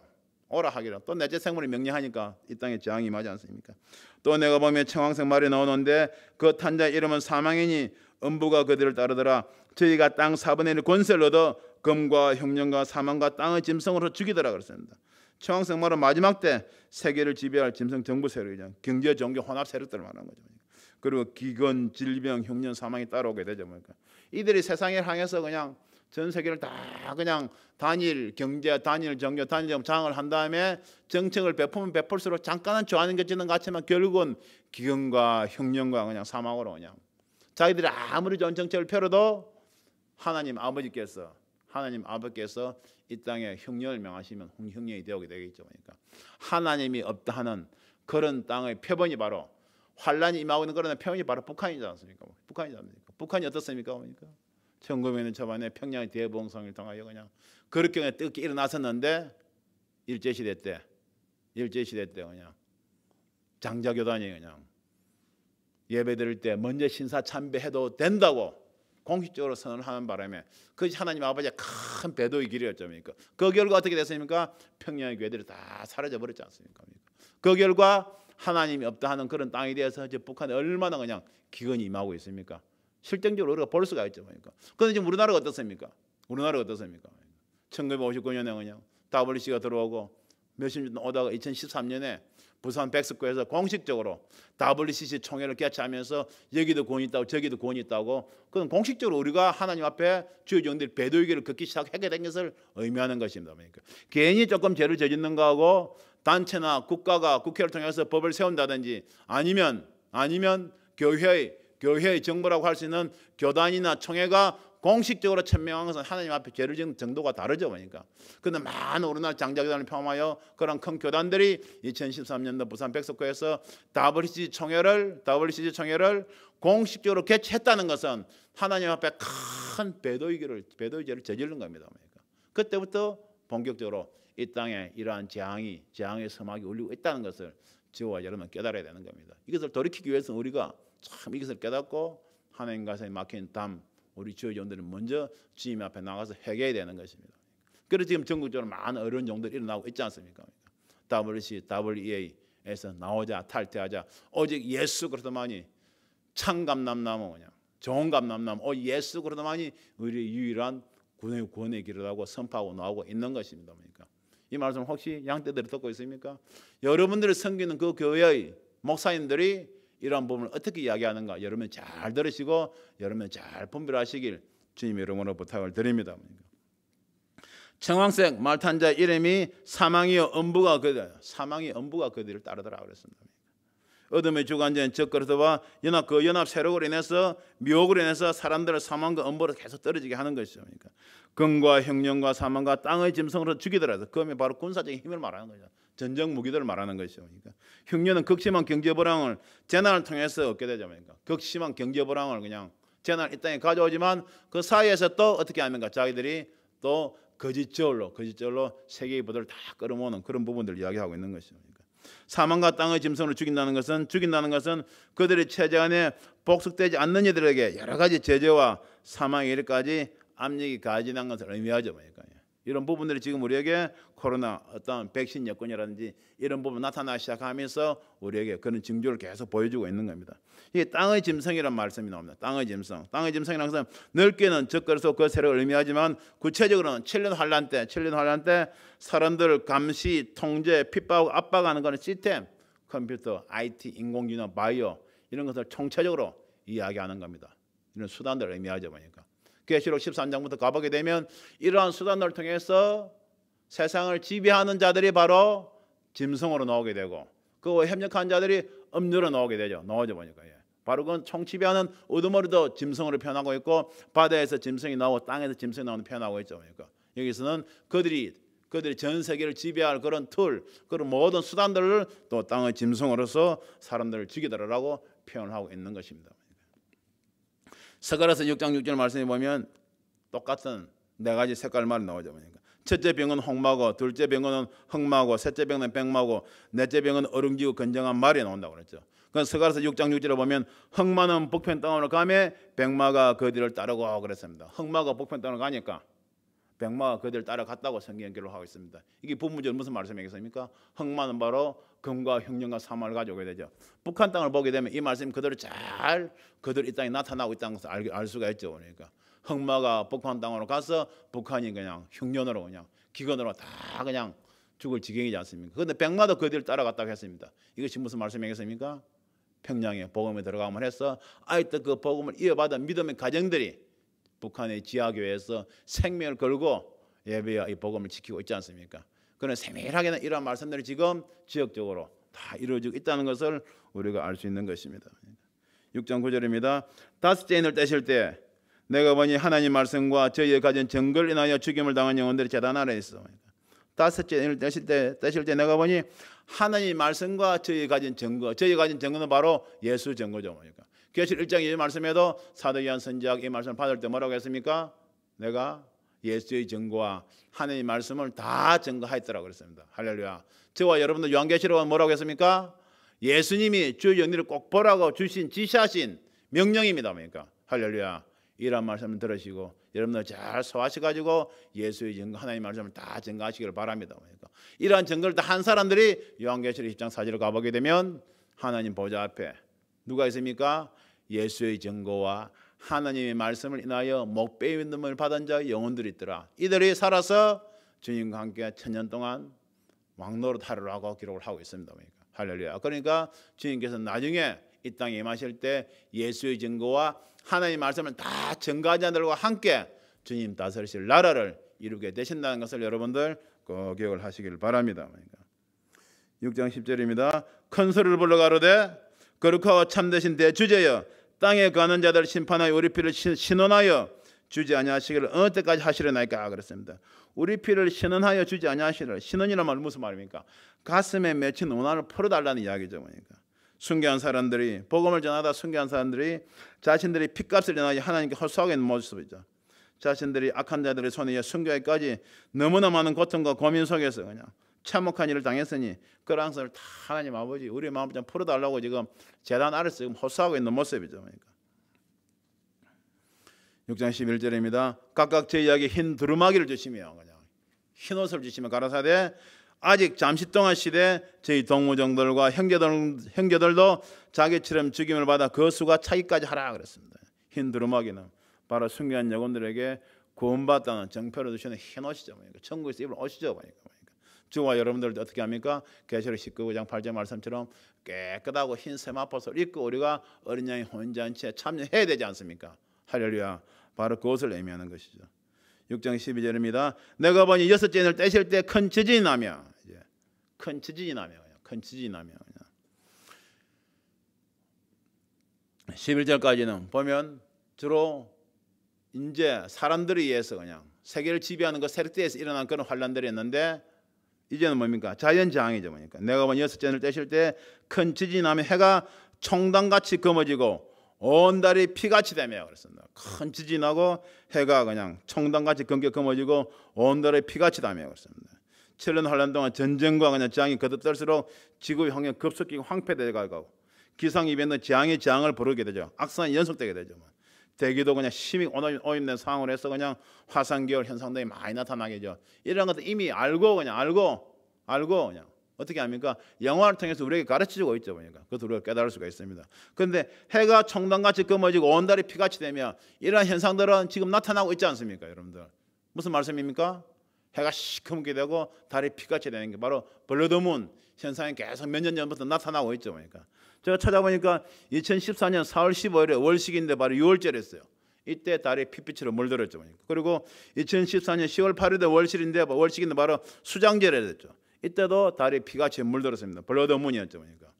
또 넷째 생물이 명령하니까 이 땅에 재앙이 임하지 않습니까? 또 내가 보면 청황색 말이 나오는데 그 탄 자의 이름은 사망이니 음부가 그들을 따르더라. 저희가 땅 4분의 1 권세를 얻어 금과 흉년과 사망과 땅의 짐승으로 죽이더라 그랬습니다. 청황색 말은 마지막 때 세계를 지배할 짐승 정부 세력이죠. 경제 종교 혼합 세력들을 말하는 거죠. 그리고 기근, 질병, 흉년, 사망이 따라오게 되죠. 그러니까 이들이 세상을 향해서 그냥 전 세계를 다 그냥 단일 경제, 단일 종교, 단일 장을 한 다음에 정책을 베푸면 베풀수록 잠깐은 좋아지는 것 같지만 결국은 기근과 흉년과 그냥 사망으로 그냥 자기들이 아무리 좋은 정책을 펴도 하나님 아버지께서 이 땅에 흉년을 명하시면 흉년이 되게 되겠죠. 그러니까 하나님이 없다 하는 그런 땅의 표본이 바로 환란이 임하고 있는 그런 표본이 바로 북한이지 않습니까? 북한이 어떻습니까? 그러니까 1900년 초반에 평양의 대봉성을 통하여 그냥 그렇게 그냥 뜨겁게 일어났었는데 일제시대 때 그냥 장자교단이 그냥 예배드릴 때 먼저 신사 참배해도 된다고 공식적으로 선언하는 바람에 그것이 하나님 아버지의 큰 배도의 길이었죠. 그 결과 어떻게 됐습니까? 평양의 교회들이 다 사라져 버렸지 않습니까? 그 결과 하나님이 없다 하는 그런 땅에 대해서 이제 북한이 얼마나 그냥 기근이 임하고 있습니까? 실정적으로 우리가 볼 수가 있죠. 그런데 지금 우리나라가 어떻습니까? 1959년에 그냥 WC가 들어오고 몇십 년 오다가 2013년에 부산 백석구에서 공식적으로 WCC 총회를 개최하면서 여기도 권위 있다고 저기도 권위 있다고 그건 공식적으로 우리가 하나님 앞에 주의 종들이 배도의 길을 걷기 시작하게 된 것을 의미하는 것입니다. 그러니까 개인이 조금 죄를 저지르는 거하고 단체나 국가가 국회를 통해서 법을 세운다든지 아니면 교회의 정부라고 할 수 있는 교단이나 총회가 공식적으로 천명한 것은 하나님 앞에 죄를 지은 정도가 다르죠. 그러니까. 그런데 많은 우리나라 장자교단을 포함하여 그런 큰 교단들이 2013년도 부산 백석구에서 WCC 총회를 공식적으로 개최했다는 것은 하나님 앞에 큰 배도의 죄를 저지른 겁니다. 그러니까. 그때부터 본격적으로 이 땅에 이러한 재앙의 서막이 울리고 있다는 것을 저와 여러분 깨달아야 되는 겁니다. 이것을 돌이키기 위해서는 우리가 참 이것을 깨닫고 하나님 가슴에 막힌 담 우리 주의 종들은 먼저 주님 앞에 나가서 회개해야 되는 것입니다. 그래서 지금 전국적으로 많은 어려운 종들이 일어나고 있지 않습니까? WC, WEA에서 나오자 탈퇴하자 오직 예수 그리스도만이 참 감람나무 그냥 좋은 감람나무 예수 그리스도만이 우리의 유일한 구원의 길이라고 선포하고 나오고 있는 것입니다. 그러니까 이 말씀 혹시 양떼들이 듣고 있습니까? 여러분들을 섬기는 그 교회의 목사님들이 이러한 부분을 어떻게 이야기하는가 여러분 잘 들으시고 여러분 잘 분별하시길 주님의 이름으로 부탁을 드립니다. 청황색 말탄 자 이름이 사망이요 음부가 그들을 따르더라 그랬습니다. 어둠의 주관자인 즉 그리스도와 연합 세력으로 인해서 미혹으로 인해서 사람들을 사망과 음부로 계속 떨어지게 하는 것이죠. 그러니까 금과 흉년과 사망과 땅의 짐승으로 죽이더라. 금이 바로 군사적인 힘을 말하는 거죠. 전쟁 무기들을 말하는 것이죠. 그러니까 흉년은 극심한 경제 불황을 재난을 통해서 얻게 되죠. 그러니까 극심한 경제 불황을 그냥 재난 이 땅에 가져오지만 그 사이에서 또 어떻게 하는가 자기들이 또 거짓절로 세계의 부들을 다 끌어모으는 그런 부분들을 이야기하고 있는 것이죠. 그러니까 사망과 땅의 짐승으로 죽인다는 것은 그들의 체제 안에 복속되지 않는 이들에게 여러 가지 제재와 사망의 일까지 압력이 가해지는 것을 의미하죠. 그러니까 이런 부분들이 지금 우리에게 코로나 어떤 백신 여건이라든지 이런 부분 나타나기 시작하면서 우리에게 그런 징조를 계속 보여주고 있는 겁니다. 이게 땅의 짐승이라는 말씀이 나옵니다. 땅의 짐승이라는 것은 넓게는 적그리스도 그 세력을 의미하지만 구체적으로는 7년 환란 때 사람들을 감시, 통제, 핍박하고 압박하는 그런 시스템, 컴퓨터, IT, 인공지능, 바이오 이런 것을 총체적으로 이야기하는 겁니다. 이런 수단들을 의미하죠. 보니까. 계시록 13장부터 가보게 되면 이러한 수단을 통해서 세상을 지배하는 자들이 바로 짐승으로 나오게 되고 그 협력한 자들이 음료로 나오게 되죠. 나오죠 보니까. 바로 그건 총치비하는 우두머리도 짐승으로 표현하고 있고 바다에서 짐승이 나오고 땅에서 짐승이 나오는 표현하고 있죠. 그러니까 여기서는 그들이 전 세계를 지배할 그런 그런 모든 수단들을 또 땅의 짐승으로서 사람들을 죽이더라라고 표현하고 있는 것입니다. 스가랴서 6장 6절 말씀에 보면 똑같은 네 가지 색깔말이 나오죠. 그러니까 첫째 병은 홍마고, 둘째 병은 흑마고, 셋째 병은 백마고, 넷째 병은 어릉지고 건장한 말이 나온다고 그랬죠. 그 스가랴서 6장 6절에 보면 흑마는 북편 땅으로 가며 백마가 그 뒤를 따르고 그랬습니다. 흑마가 북편 땅으로 가니까 백마가 그 뒤를 따라갔다고 성경에 기록하고 있습니다. 이게 본문적으로 무슨 말씀이겠습니까? 흑마는 바로 금과 흉년과 사망을 가져오게 되죠. 북한 땅을 보게 되면 이 말씀 그대로 그들 이 땅에 나타나고 있다는 것을 알 수가 있죠. 그러니까 흑마가 북한 땅으로 가서 북한이 그냥 흉년으로 그냥 기근으로 다 그냥 죽을 지경이지 않습니까? 그런데 백마도 그 뒤를 따라갔다고 했습니다. 이것이 무슨 말씀이겠습니까? 평양에 복음에 들어가면 해서 아직도 그 복음을 이어받은 믿음의 가정들이 북한의 지하교회에서 생명을 걸고 예배와 이 복음을 지키고 있지 않습니까? 그런 세밀하게는 이러한 말씀들이 지금 지역적으로 다 이루어지고 있다는 것을 우리가 알 수 있는 것입니다. 6장 9절입니다. 다섯째 인을 떼실 때 내가 보니 하나님 말씀과 저희의 가진 증거를 인하여 죽임을 당한 영혼들이 제단 아래에 있어. 다섯째 인을 떼실 때 내가 보니 하나님 말씀과 저희의 가진 증거, 저희의 가진 증거는 바로 예수 증거죠. 그러니까 계시록 1장 2절 말씀에도 사도 요한 선지자가 이 말씀을 받을 때 뭐라고 했습니까? 내가 예수의 증거와 하나님 말씀을 다 증거하였더라고 그랬습니다. 할렐루야. 저와 여러분들 요한계시록은 뭐라고 했습니까? 예수님이 주 영리를 꼭 보라고 주신 지시하신 명령입니다. 그러니까 할렐루야. 이런 말씀을 들으시고 여러분들 잘 소화하셔가지고 예수의 증거 하나님 말씀을 다 증거하시기를 바랍니다. 그러니까 이러한 증거를 다 한 사람들이 요한계시록 10장 4절을 가보게 되면 하나님 보좌 앞에 누가 있습니까? 예수의 증거와 하나님의 말씀을 인하여 목배임을 받은 자 영혼들이 있더라. 이들이 살아서 주님과 함께 천년 동안 왕노릇 하리라고 기록을 하고 있습니다. 그러니까 할렐루야. 그러니까 주님께서 나중에 이 땅에 임하실 때 예수의 증거와 하나님의 말씀을 다 증거한 자들과 함께 주님 다스리실 나라를 이루게 되신다는 것을 여러분들 꼭 기억을 하시길 바랍니다. 그러니까 6장 10절입니다. 큰 소리를 불러 가로되 거룩하고 참되신 대주제여 땅에 거하는 자들을 심판하여 우리 피를 신원하여 주지 아니하시기를 어느 때까지 하시려나이까 그랬습니다. 우리 피를 신원하여 주지 아니하시기를. 신원이란 말은 무슨 말입니까? 가슴에 맺힌 원한을 풀어달라는 이야기죠. 그러니까 순교한 사람들이 복음을 전하다 순교한 사람들이 자신들이 피값을 전하여 하나님께 헛소하고 있는 모습이죠. 자신들이 악한 자들의 손에 의해 순교하기까지 너무나 많은 고통과 고민 속에서 그냥 참혹한 일을 당했으니 그 랑서를 다 하나님 아버지 우리의 마음을 좀 풀어달라고 지금 제단 아래서 지금 호소하고 있는 모습이죠. 그러니까 6장 11절입니다. 각각 저희에게 흰 두루마기를 주시며 그냥 흰 옷을 주시며 가라사대 아직 잠시 동안 시대 저희 동무정들과 형제들도 자기처럼 죽임을 받아 그 수가 차기까지 하라 그랬습니다. 흰 두루마기는 바로 순교한 영혼들에게 구원받다는 정표를 주시는 흰 옷이죠. 그러니까 천국에서 입을 옷이죠. 그러니까 주와 여러분들도 어떻게 합니까? 계시록 19장 8절 말씀처럼 깨끗하고 흰 세마포를 입고 우리가 어린 양의 혼인잔치에 참여해야 되지 않습니까? 할렐루야. 바로 그것을 의미하는 것이죠. 6장 12절입니다. 내가 보니 여섯째 인을 떼실 때 큰 지진이 나며 큰 지진이 나며 11절까지는 보면 주로 이제 사람들에 의해서 그냥 세계를 지배하는 그 세력대에서 일어난 그런 환란들이 있는데 이제는 뭡니까? 자연재앙이죠. 그러니까 내가 보니 여섯째 인을 떼실 때 큰 지진이 나며 해가 총당같이 검어지고 온 달이 피같이 되며 그랬습니다. 큰 지진이 나고 해가 그냥 총당같이 검어지고 온 달이 피같이 되며 그랬습니다. 7년 환란 동안 전쟁과 그냥 재앙이 거듭될수록 지구의 환경이 급속히 황폐되어 가고 기상 이변은 재앙이 재앙을 부르게 되죠. 악순환이 연속되게 되죠. 대기도 그냥 심히 오염된 상황으로 해서 그냥 화산기열 현상들이 많이 나타나게죠. 이런 것도 이미 알고 그냥 어떻게 합니까? 영화를 통해서 우리에게 가르쳐주고 있죠. 그러니까 그것도 우리가 깨달을 수가 있습니다. 그런데 해가 총당같이 검어지고 온 달이 피같이 되면 이러한 현상들은 지금 나타나고 있지 않습니까? 여러분들 무슨 말씀입니까? 해가 시커멓게 되고 달이 피같이 되는 게 바로 블러드문 현상이 계속 몇 년 전부터 나타나고 있죠. 그러니까 제가 찾아보니까 2014년 4월 15일에 월식인데 바로 6월절이었어요. 이때 달이 핏빛으로 물들었죠. 그리고 2014년 10월 8일에 월식인데 바로 수장절이 됐죠. 이때도 다리에 피가 채 물들었습니다. 블러드문이었죠. 그러니까.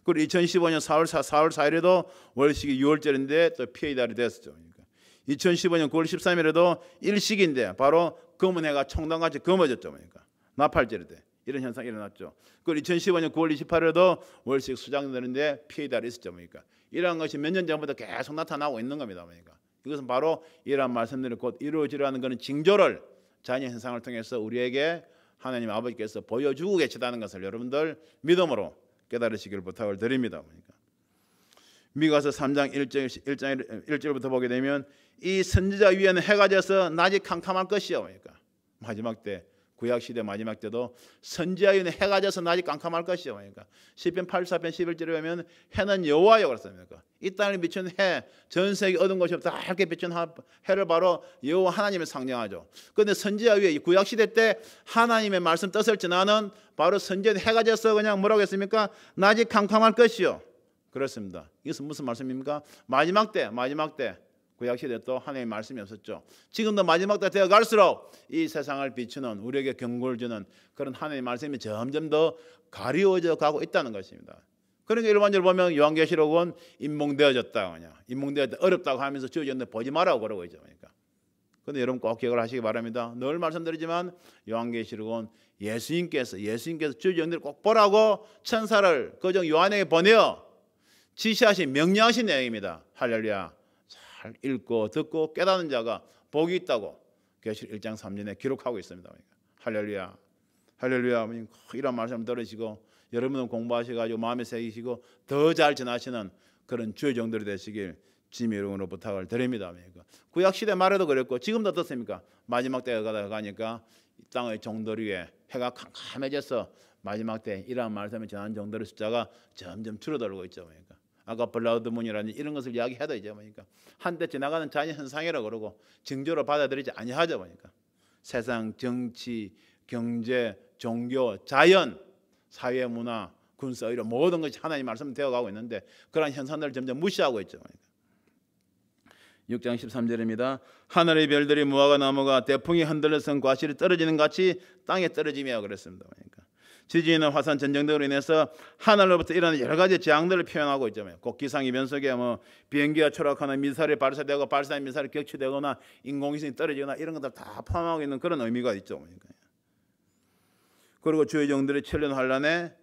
그리고 2015년 4월 4일에도 월식이 6월절인데 또 피해 달이 됐었죠. 그러니까. 2015년 9월 13일에도 일식인데 바로 검은 해가 청당같이 검어졌죠. 그러니까. 나팔절이 돼. 이런 현상이 일어났죠. 그리고 2015년 9월 28일에도 월식 수장되는데 피해 달이 있었죠. 그러니까. 이러한 것이 몇 년 전부터 계속 나타나고 있는 겁니다. 그러니까. 이것은 바로 이러한 말씀들이 곧 이루어지려는 그런 징조를 자연의 현상을 통해서 우리에게 하나님 아버지께서 보여주고 계시다는 것을 여러분들 믿음으로 깨달으시길 부탁을 드립니다. 그러니까. 미가서 3장 1절부터 보게 되면 이 선지자 위에는 해가 져서 낮이 캄캄할 것이요. 그러니까 마지막 때 구약시대 마지막 때도 선지자 위에는 해가 져서 낮이 캄캄할 것이요. 그러니까 시편 84편 11절에 보면 해는 여호와여 그랬습니까? 이 땅에 비춘 해, 전 세계 어두운 곳이 없다 하얗게 비춘 해를 바로 여호와 하나님을 상징하죠. 그런데 선지자 위에 구약시대 때 하나님의 말씀 뜻을 전하는 바로 선지자 해가 져서 그냥 뭐라고 했습니까? 낮이 캄캄할 것이요. 그렇습니다. 이것은 무슨 말씀입니까? 마지막 때 구약시대 또 하나님의 말씀이 없었죠. 지금도 마지막 때 되어 갈수록 이 세상을 비추는 우리에게 경고를 주는 그런 하나님의 말씀이 점점 더 가리워져 가고 있다는 것입니다. 그러니까 일반적으로 보면 요한계시록은 인봉되어졌다, 그냥 인봉되었다 어렵다고 하면서 주어졌는데 보지 말라고 그러고 있죠. 그러니까. 그런데 여러분 꼭 기억을 하시기 바랍니다. 늘 말씀드리지만 요한계시록은 예수님께서 주어졌는데 꼭 보라고 천사를 그중 요한에게 보내어 지시하신 명령하신 내용입니다. 할렐루야. 잘 읽고 듣고 깨닫는 자가 복이 있다고 계시록 1장 3절에 기록하고 있습니다. 할렐루야. 할렐루야. 이런 말씀 들으시고 여러분은 공부하셔가지고 마음에 새기시고 더 잘 전하시는 그런 주의 종들이 되시길 주님의 이름으로 부탁을 드립니다. 구약시대 말에도 그랬고 지금도 어떻습니까? 마지막 때가 가니까 땅의 종들 위에 해가 캄캄해져서 마지막 때 이러한 말씀을 전하는 종들의 숫자가 점점 줄어들고 있죠. 그러니까. 아까 블라우드문이라든지 이런 것을 이야기해도 이제 보니까 한때 지나가는 자연 현상이라고 그러고 징조로 받아들이지 아니하죠. 보니까 세상 정치, 경제, 종교, 자연, 사회, 문화, 군사 이런 모든 것이 하나님 말씀 되어가고 있는데 그러한 현상들을 점점 무시하고 있죠. 그러니까. 6장 13절입니다. 하늘의 별들이 무화과 나무가 대풍이 흔들려서 과실이 떨어지는 같이 땅에 떨어지며 그랬습니다. 그러니까. 지진이나 화산 전쟁 등으로 인해서 하늘로부터 일어나는 여러 가지 재앙들을 표현하고 있잖아요. 꼭 기상이 변속에 뭐 비행기가 추락하거나 미사일이 발사되고 발사된 미사일이 격추되거나 인공위성이 떨어지거나 이런 것들 다 포함하고 있는 그런 의미가 있죠. 그러니까. 그리고 주의 종들이 천년 환란에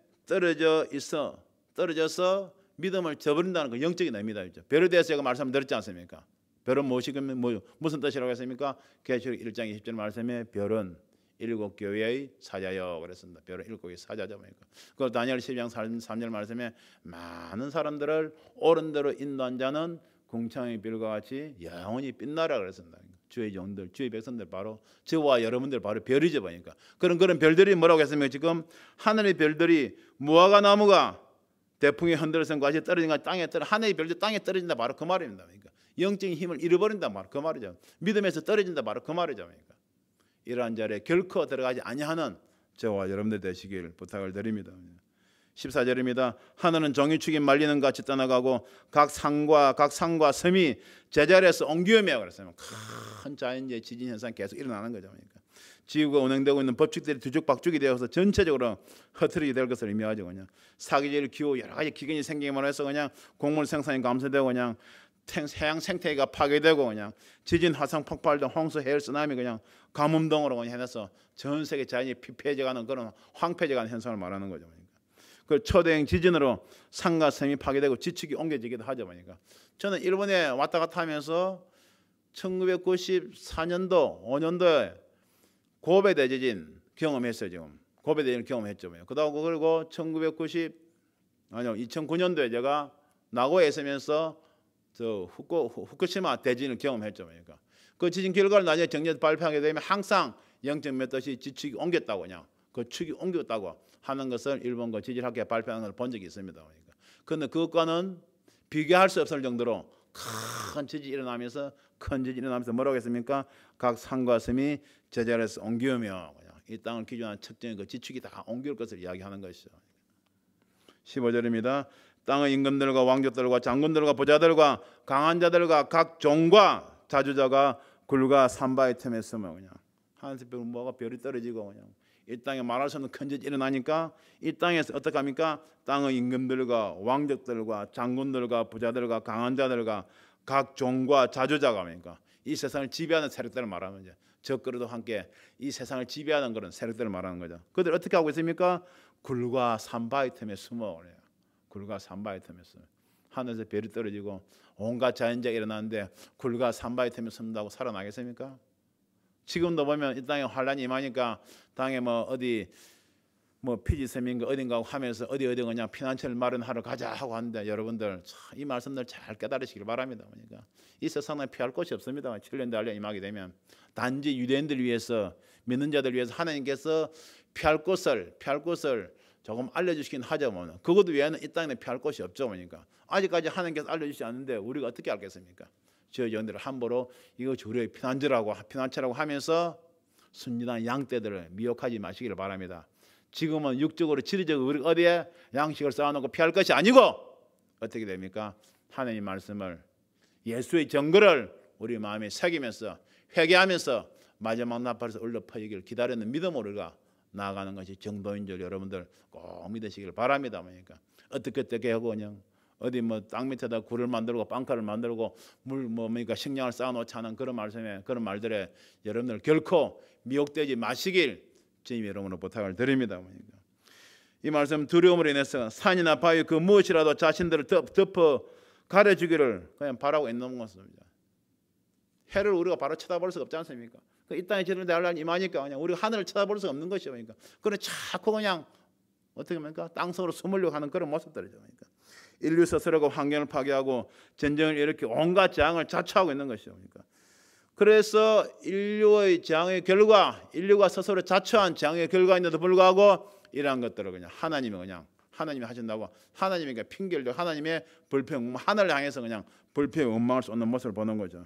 떨어져서 믿음을 저버린다는 그 영적인 의미다. 별에 대해서 제가 말씀드렸지 않습니까? 별은 무슨 뜻이라고 했습니까? 계시록 1장 20절 말씀에 별은 일곱 교회의 사자여 그랬습니다. 별은 일곱 교회의 사자죠. 그 다니엘 12장 3절 말씀에 많은 사람들을 옳은 대로 인도한 자는 궁창의 별과 같이 영원히 빛나라 그랬습니다. 주의 종들, 주의 백성들 바로 저와 여러분들 바로 별이죠. 보니까 그런 별들이 뭐라고 했습니까? 지금 하늘의 별들이 무화과 나무가 대풍에 흔들어서 같이 떨어진가 땅에 떨어 하늘의 별들 땅에 떨어진다 바로 그 말입니다. 그러니까 영적인 힘을 잃어버린다 바로 그 말이죠. 믿음에서 떨어진다 바로 그 말이죠. 그러니까. 이러한 자리에 결코 들어가지 아니하는 저와 여러분들 되시길 부탁을 드립니다. 14절입니다. 하늘은 종이축이 말리는 같이 떠나가고 각 산과 섬이 제자리에서 옮기며 그랬어요. 큰 자연재해 지진 현상 계속 일어나는 거죠. 그러니까. 지구가 운행되고 있는 법칙들이 뒤죽박죽이 되어서 전체적으로 흐트러지게 될 것을 의미하죠. 그냥 사계절 기후 여러 가지 기근이 생기기만 해서 그냥 곡물 생산이 감소되고 그냥 해양 생태계가 파괴되고 그냥 지진, 화산 폭발 등 홍수, 해일, 쓰나미 그냥 가뭄 등으로 그냥 해서 전 세계 자연이 피폐해져가는 그런 황폐해져가는 현상을 말하는 거죠. 그 초대형 지진으로 산과 섬이 파괴되고 지축이 옮겨지기도 하죠. 그러니까 저는 일본에 왔다 갔다 하면서 1994년도 5년도에 고베 대지진 경험했어요. 지금 고베 대지진 경험했죠. 그리고 2009년도에 제가 나고야에 있으면서 저 후쿠시마 대지진을 경험했죠. 그러니까 그 지진 결과를 나중에 정리해서 발표하게 되면 항상 0.몇 도씩 지축이 옮겼다고 그냥 그 축이 옮겼다고 하는 것을 일본 그 지질학회 발표하는 걸 본 적이 있습니다. 그런데 그것과는 비교할 수 없을 정도로 큰 지진이 일어나면서 뭐라고 했습니까? 각 산과 섬이 제자리에서 옮기며 이 땅을 기준한 측정의 그 지축이 다 옮길 것을 이야기하는 것이죠. 15절입니다. 땅의 임금들과 왕족들과 장군들과 부자들과 강한 자들과 각 종과 자주자가 굴과 산바의 틈에 숨어 그냥 하늘에서 뭐가 별이 떨어지고 그냥 이 땅에 말할 수 없는 큰 짓이 일어나니까 이 땅에서 어떻게 합니까? 땅의 임금들과 왕족들과 장군들과 부자들과 강한 자들과 각 종과 자주자가 합니까? 이 세상을 지배하는 세력들을 말하는 거죠. 적그리도 함께 이 세상을 지배하는 그런 세력들을 말하는 거죠. 그들 어떻게 하고 있습니까? 굴과 산바위 틈에 숨어 그래요. 굴과 산바위 틈에 숨어. 하늘에서 별이 떨어지고 온갖 자연재해가 일어나는데 굴과 산바위 틈에 숨는다고 살아나겠습니까? 지금도 보면 이 땅에 환란이 임하니까 땅에 뭐 어디 뭐 피지 세민가 어딘가 하면서 어디 그냥 피난처를 마련하러 가자 하고 하는데 여러분들 이 말씀들 잘 깨달으시길 바랍니다. 그러니까 이 세상에 피할 곳이 없습니다. 7년 달려 임하게 되면 단지 유대인들 위해서 믿는 자들 위해서 하나님께서 피할 곳을 조금 알려주시긴 하죠. 그것 외에는 이 땅에 피할 곳이 없죠. 그러니까 아직까지 하나님께서 알려주시지 않는데 우리가 어떻게 알겠습니까? 저 영들을 함부로 이거 주류의 피난처라고 하면서 순진한 양떼들을 미혹하지 마시기를 바랍니다. 지금은 육적으로 지리적으로 우리 어디에 양식을 쌓아놓고 피할 것이 아니고 어떻게 됩니까? 하나님 말씀을 예수의 증거를 우리 마음에 새기면서 회개하면서 마지막 나팔에서 울려 퍼지기를 기다리는 믿음으로 우리가 나아가는 것이 정도인 줄 여러분들 꼭 믿으시길 바랍니다. 그러니까 어떻게 하고 그냥 어디 뭐 땅 밑에다 굴을 만들고 빵카를 만들고 물 뭡니까 식량을 쌓아놓지 않은 그런 말씀에 그런 말들에 여러분들 결코 미혹되지 마시길 주님 여러분으로 부탁을 드립니다. 그러니까 이 말씀 두려움으로 인해서 산이나 바위 그 무엇이라도 자신들을 덮어 가려주기를 그냥 바라고 있는 것입니다. 해를 우리가 바로 쳐다볼 수가 없지 않습니까? 이 땅에 지는 데 하려니 임하니까 그냥 우리가 하늘을 쳐다볼 수가 없는 것이죠. 그러니까 그래 자꾸 그냥 어떻게 합니까? 땅속으로 숨으려고 하는 그런 모습들이죠. 그러니까 인류 스스로가 환경을 파괴하고 전쟁을 일으키고 온갖 재앙을 자초하고 있는 것이죠. 그러니까 그래서 인류의 재앙의 결과, 인류가 스스로 자초한 재앙의 결과인데도 불구하고 이러한 것들을 그냥 하나님이 하신다고 하나님에게 핑계를 대고 하나님의 불평, 하늘을 향해서 그냥 불평, 원망을 쏟는 모습을 보는 거죠.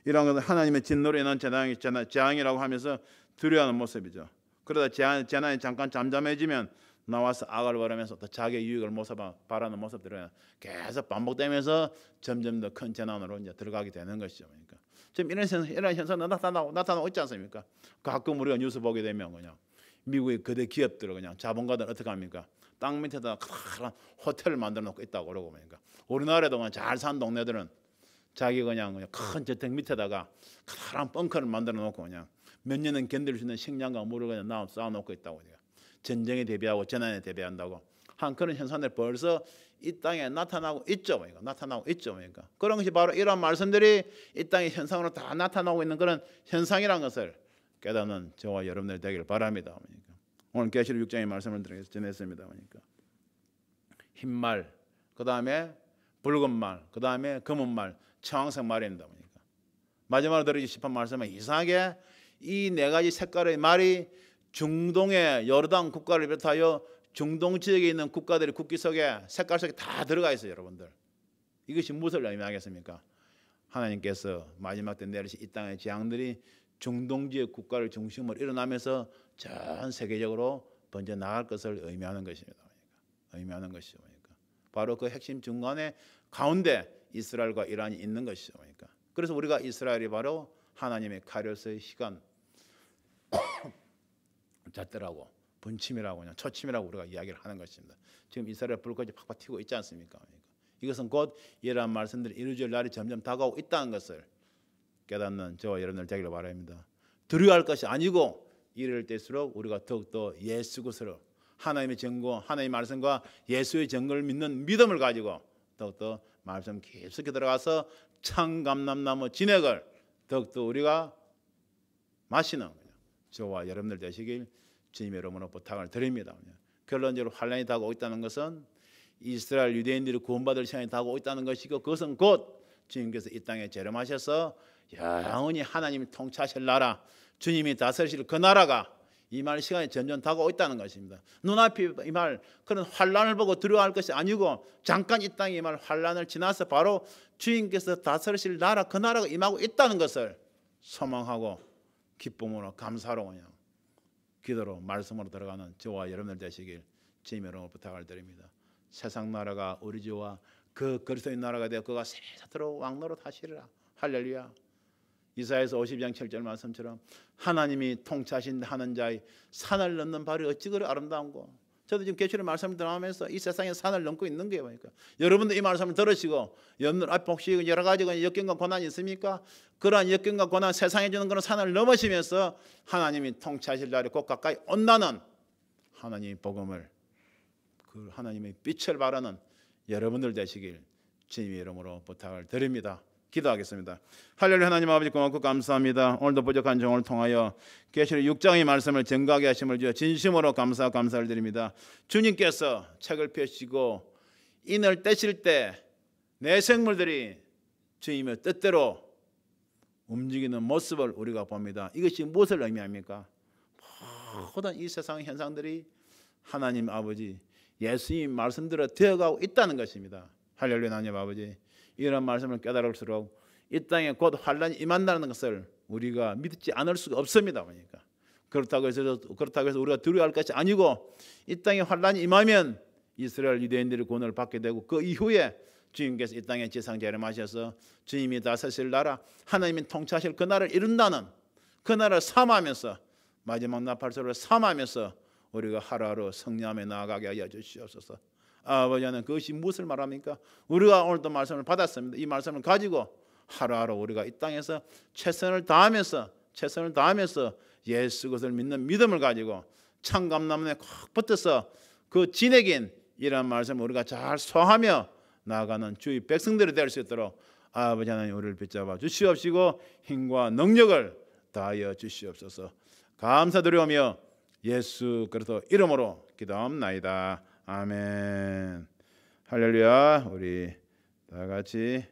이러한 것은 하나님의 진노로 인한 재앙이라고 하면서 두려워하는 모습이죠. 그러다 재난이 잠깐 잠잠해지면 나와서 악을 벌이면서 또 자기의 유익을 바라는 모습들은 계속 반복되면서 점점 더 큰 재난으로 이제 들어가게 되는 것이죠. 그러니까 지금 이런 현상이 나타나고 있지 않습니까? 가끔 우리가 뉴스 보게 되면 그냥 미국의 거대 기업들 그냥 자본가들 어떻게 합니까? 땅 밑에다 큰 호텔을 만들어 놓고 있다고 그러고 그러니까 우리나라에도 그냥 잘 사는 동네들은 자기 그냥 큰 저택 밑에다가 큰 벙커를 만들어 놓고 그냥 몇 년은 견딜 수 있는 식량과 물을 그냥 쌓아 놓고 있다고 그러니까. 전쟁에 대비하고 재난에 대비한다고 한 그런 현상들 벌써 이 땅에 나타나고 있죠. 그러니까 그런 것이 바로 이런 말씀들이 이 땅의 현상으로 다 나타나고 있는 그런 현상이라는 것을 깨닫는 저와 여러분들 되기를 바랍니다. 그러니까 오늘 계시록 6장의 말씀을 전했습니다. 그러니까 흰말, 그 다음에 붉은 말, 그 다음에 검은 말, 청황색 말입니다. 그러니까 마지막으로 드리고 싶은 말씀은 이상하게 이 네 가지 색깔의 말이 중동의 요르단 국가를 비롯하여 중동 지역에 있는 국가들의 국기 속에 색깔 속에 다 들어가 있어요. 여러분들 이것이 무엇을 의미하겠습니까? 하나님께서 마지막 때 내리신 이 땅의 재앙들이 중동 지역 국가를 중심으로 일어나면서 전 세계적으로 번져 나갈 것을 의미하는 것입니다. 의미하는 것이죠. 그러니까 바로 그 핵심 중간에 가운데 이스라엘과 이란이 있는 것이죠. 그러니까 그래서 우리가 이스라엘이 바로 하나님의 카리오스의 시간 잣대라고 분침이라고 그냥 초침이라고 우리가 이야기를 하는 것입니다. 지금 이스라엘 불꽃이 팍팍 튀고 있지 않습니까? 그러니까 이것은 곧 이러한 말씀들이 이루어질 날이 점점 다가오고 있다는 것을 깨닫는 저와 여러분들 되기를 바랍니다. 두려워할 것이 아니고 이럴 때일수록 우리가 더욱더 예수 그리스도 하나님의 증거, 하나님의 말씀과 예수의 증거를 믿는 믿음을 가지고 더욱더 말씀 깊숙이 들어가서 청감람나무 진액을 더욱더 우리가 마시는 저와 여러분들 되시길 주님의 이름으로 부탁을 드립니다. 결론적으로 환란이 다가오고 있다는 것은 이스라엘 유대인들이 구원받을 시간이 다가오고 있다는 것이고 그것은 곧 주님께서 이 땅에 재림하셔서 영원히 하나님이 통치하실 나라, 주님이 다스리실 그 나라가 임할 시간이 점점 다가오고 있다는 것입니다. 눈앞이 임할 그런 환란을 보고 두려워할 것이 아니고 잠깐 이 땅에 임할 환란을 지나서 바로 주님께서 다스리실 나라, 그 나라가 임하고 있다는 것을 소망하고 기쁨으로 감사로 그냥 기도로 말씀으로 들어가는 저와 여러분들 되시길 주님의 이름으로 부탁을 드립니다. 세상 나라가 우리 주와 그 그리스도의 나라가 되어 그가 세세토록 왕노릇 하시리라. 할렐루야. 이사야서 52장 7절 말씀처럼 하나님이 통치하신 하는 자의 산을 넘는 발이 어찌 그리 아름다운고. 저도 지금 계시록 말씀을 들어가면서 이 세상에 산을 넘고 있는 거예요. 그러니까 여러분도 이 말씀을 들으시고 여러분들 앞에 혹시 여러 가지 역경과 고난이 있습니까? 그러한 역경과 고난, 세상에 주는 그런 산을 넘으시면서 하나님이 통치하실 날이 곧 가까이 온다는 하나님의 복음을, 그 하나님의 빛을 바라는 여러분들 되시길 주님의 이름으로 부탁을 드립니다. 기도하겠습니다. 할렐루야. 하나님 아버지 고맙고 감사합니다. 오늘도 부족한 종을 통하여 계시록 6장의 말씀을 증거하게 하심을 주여 진심으로 감사를 드립니다. 주님께서 책을 펴시고 인을 떼실 때 내 생물들이 주님의 뜻대로 움직이는 모습을 우리가 봅니다. 이것이 무엇을 의미합니까? 모든 이 세상 현상들이 하나님 아버지 예수님 말씀대로 되어가고 있다는 것입니다. 할렐루야. 하나님 아버지 이런 말씀을 깨달을수록 이 땅에 곧 환란이 임한다는 것을 우리가 믿지 않을 수가 없습니다. 그러니까 그렇다고 해서 우리가 두려워할 것이 아니고 이 땅에 환란이 임하면 이스라엘 유대인들이 구원을 받게 되고 그 이후에 주님께서 이 땅에 지상 재림하셔서 주님이 다스릴 나라, 하나님이 통치하실 그 나라를 이룬다는 그 나라를 삼하면서 마지막 나팔소리를 삼하면서 우리가 하루하루 성령에 나아가게 하여 주시옵소서. 아버지 하나님, 그것이 무엇을 말합니까? 우리가 오늘도 말씀을 받았습니다. 이 말씀을 가지고 하루하루 우리가 이 땅에서 최선을 다하면서 예수 그리스도를 믿는 믿음을 가지고 창감나무에 꼭 붙어서 그 진액인 이런 말씀을 우리가 잘 소화하며 나아가는 주의 백성들이 될 수 있도록 아버지 하나님 우리를 붙잡아 주시옵시고 힘과 능력을 다하여 주시옵소서. 감사드리오며 예수 그리스도 이름으로 기도합나이다. 아멘. 할렐루야. 우리 다 같이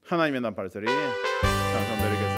하나님의 나팔 소리 찬송드리겠습니다.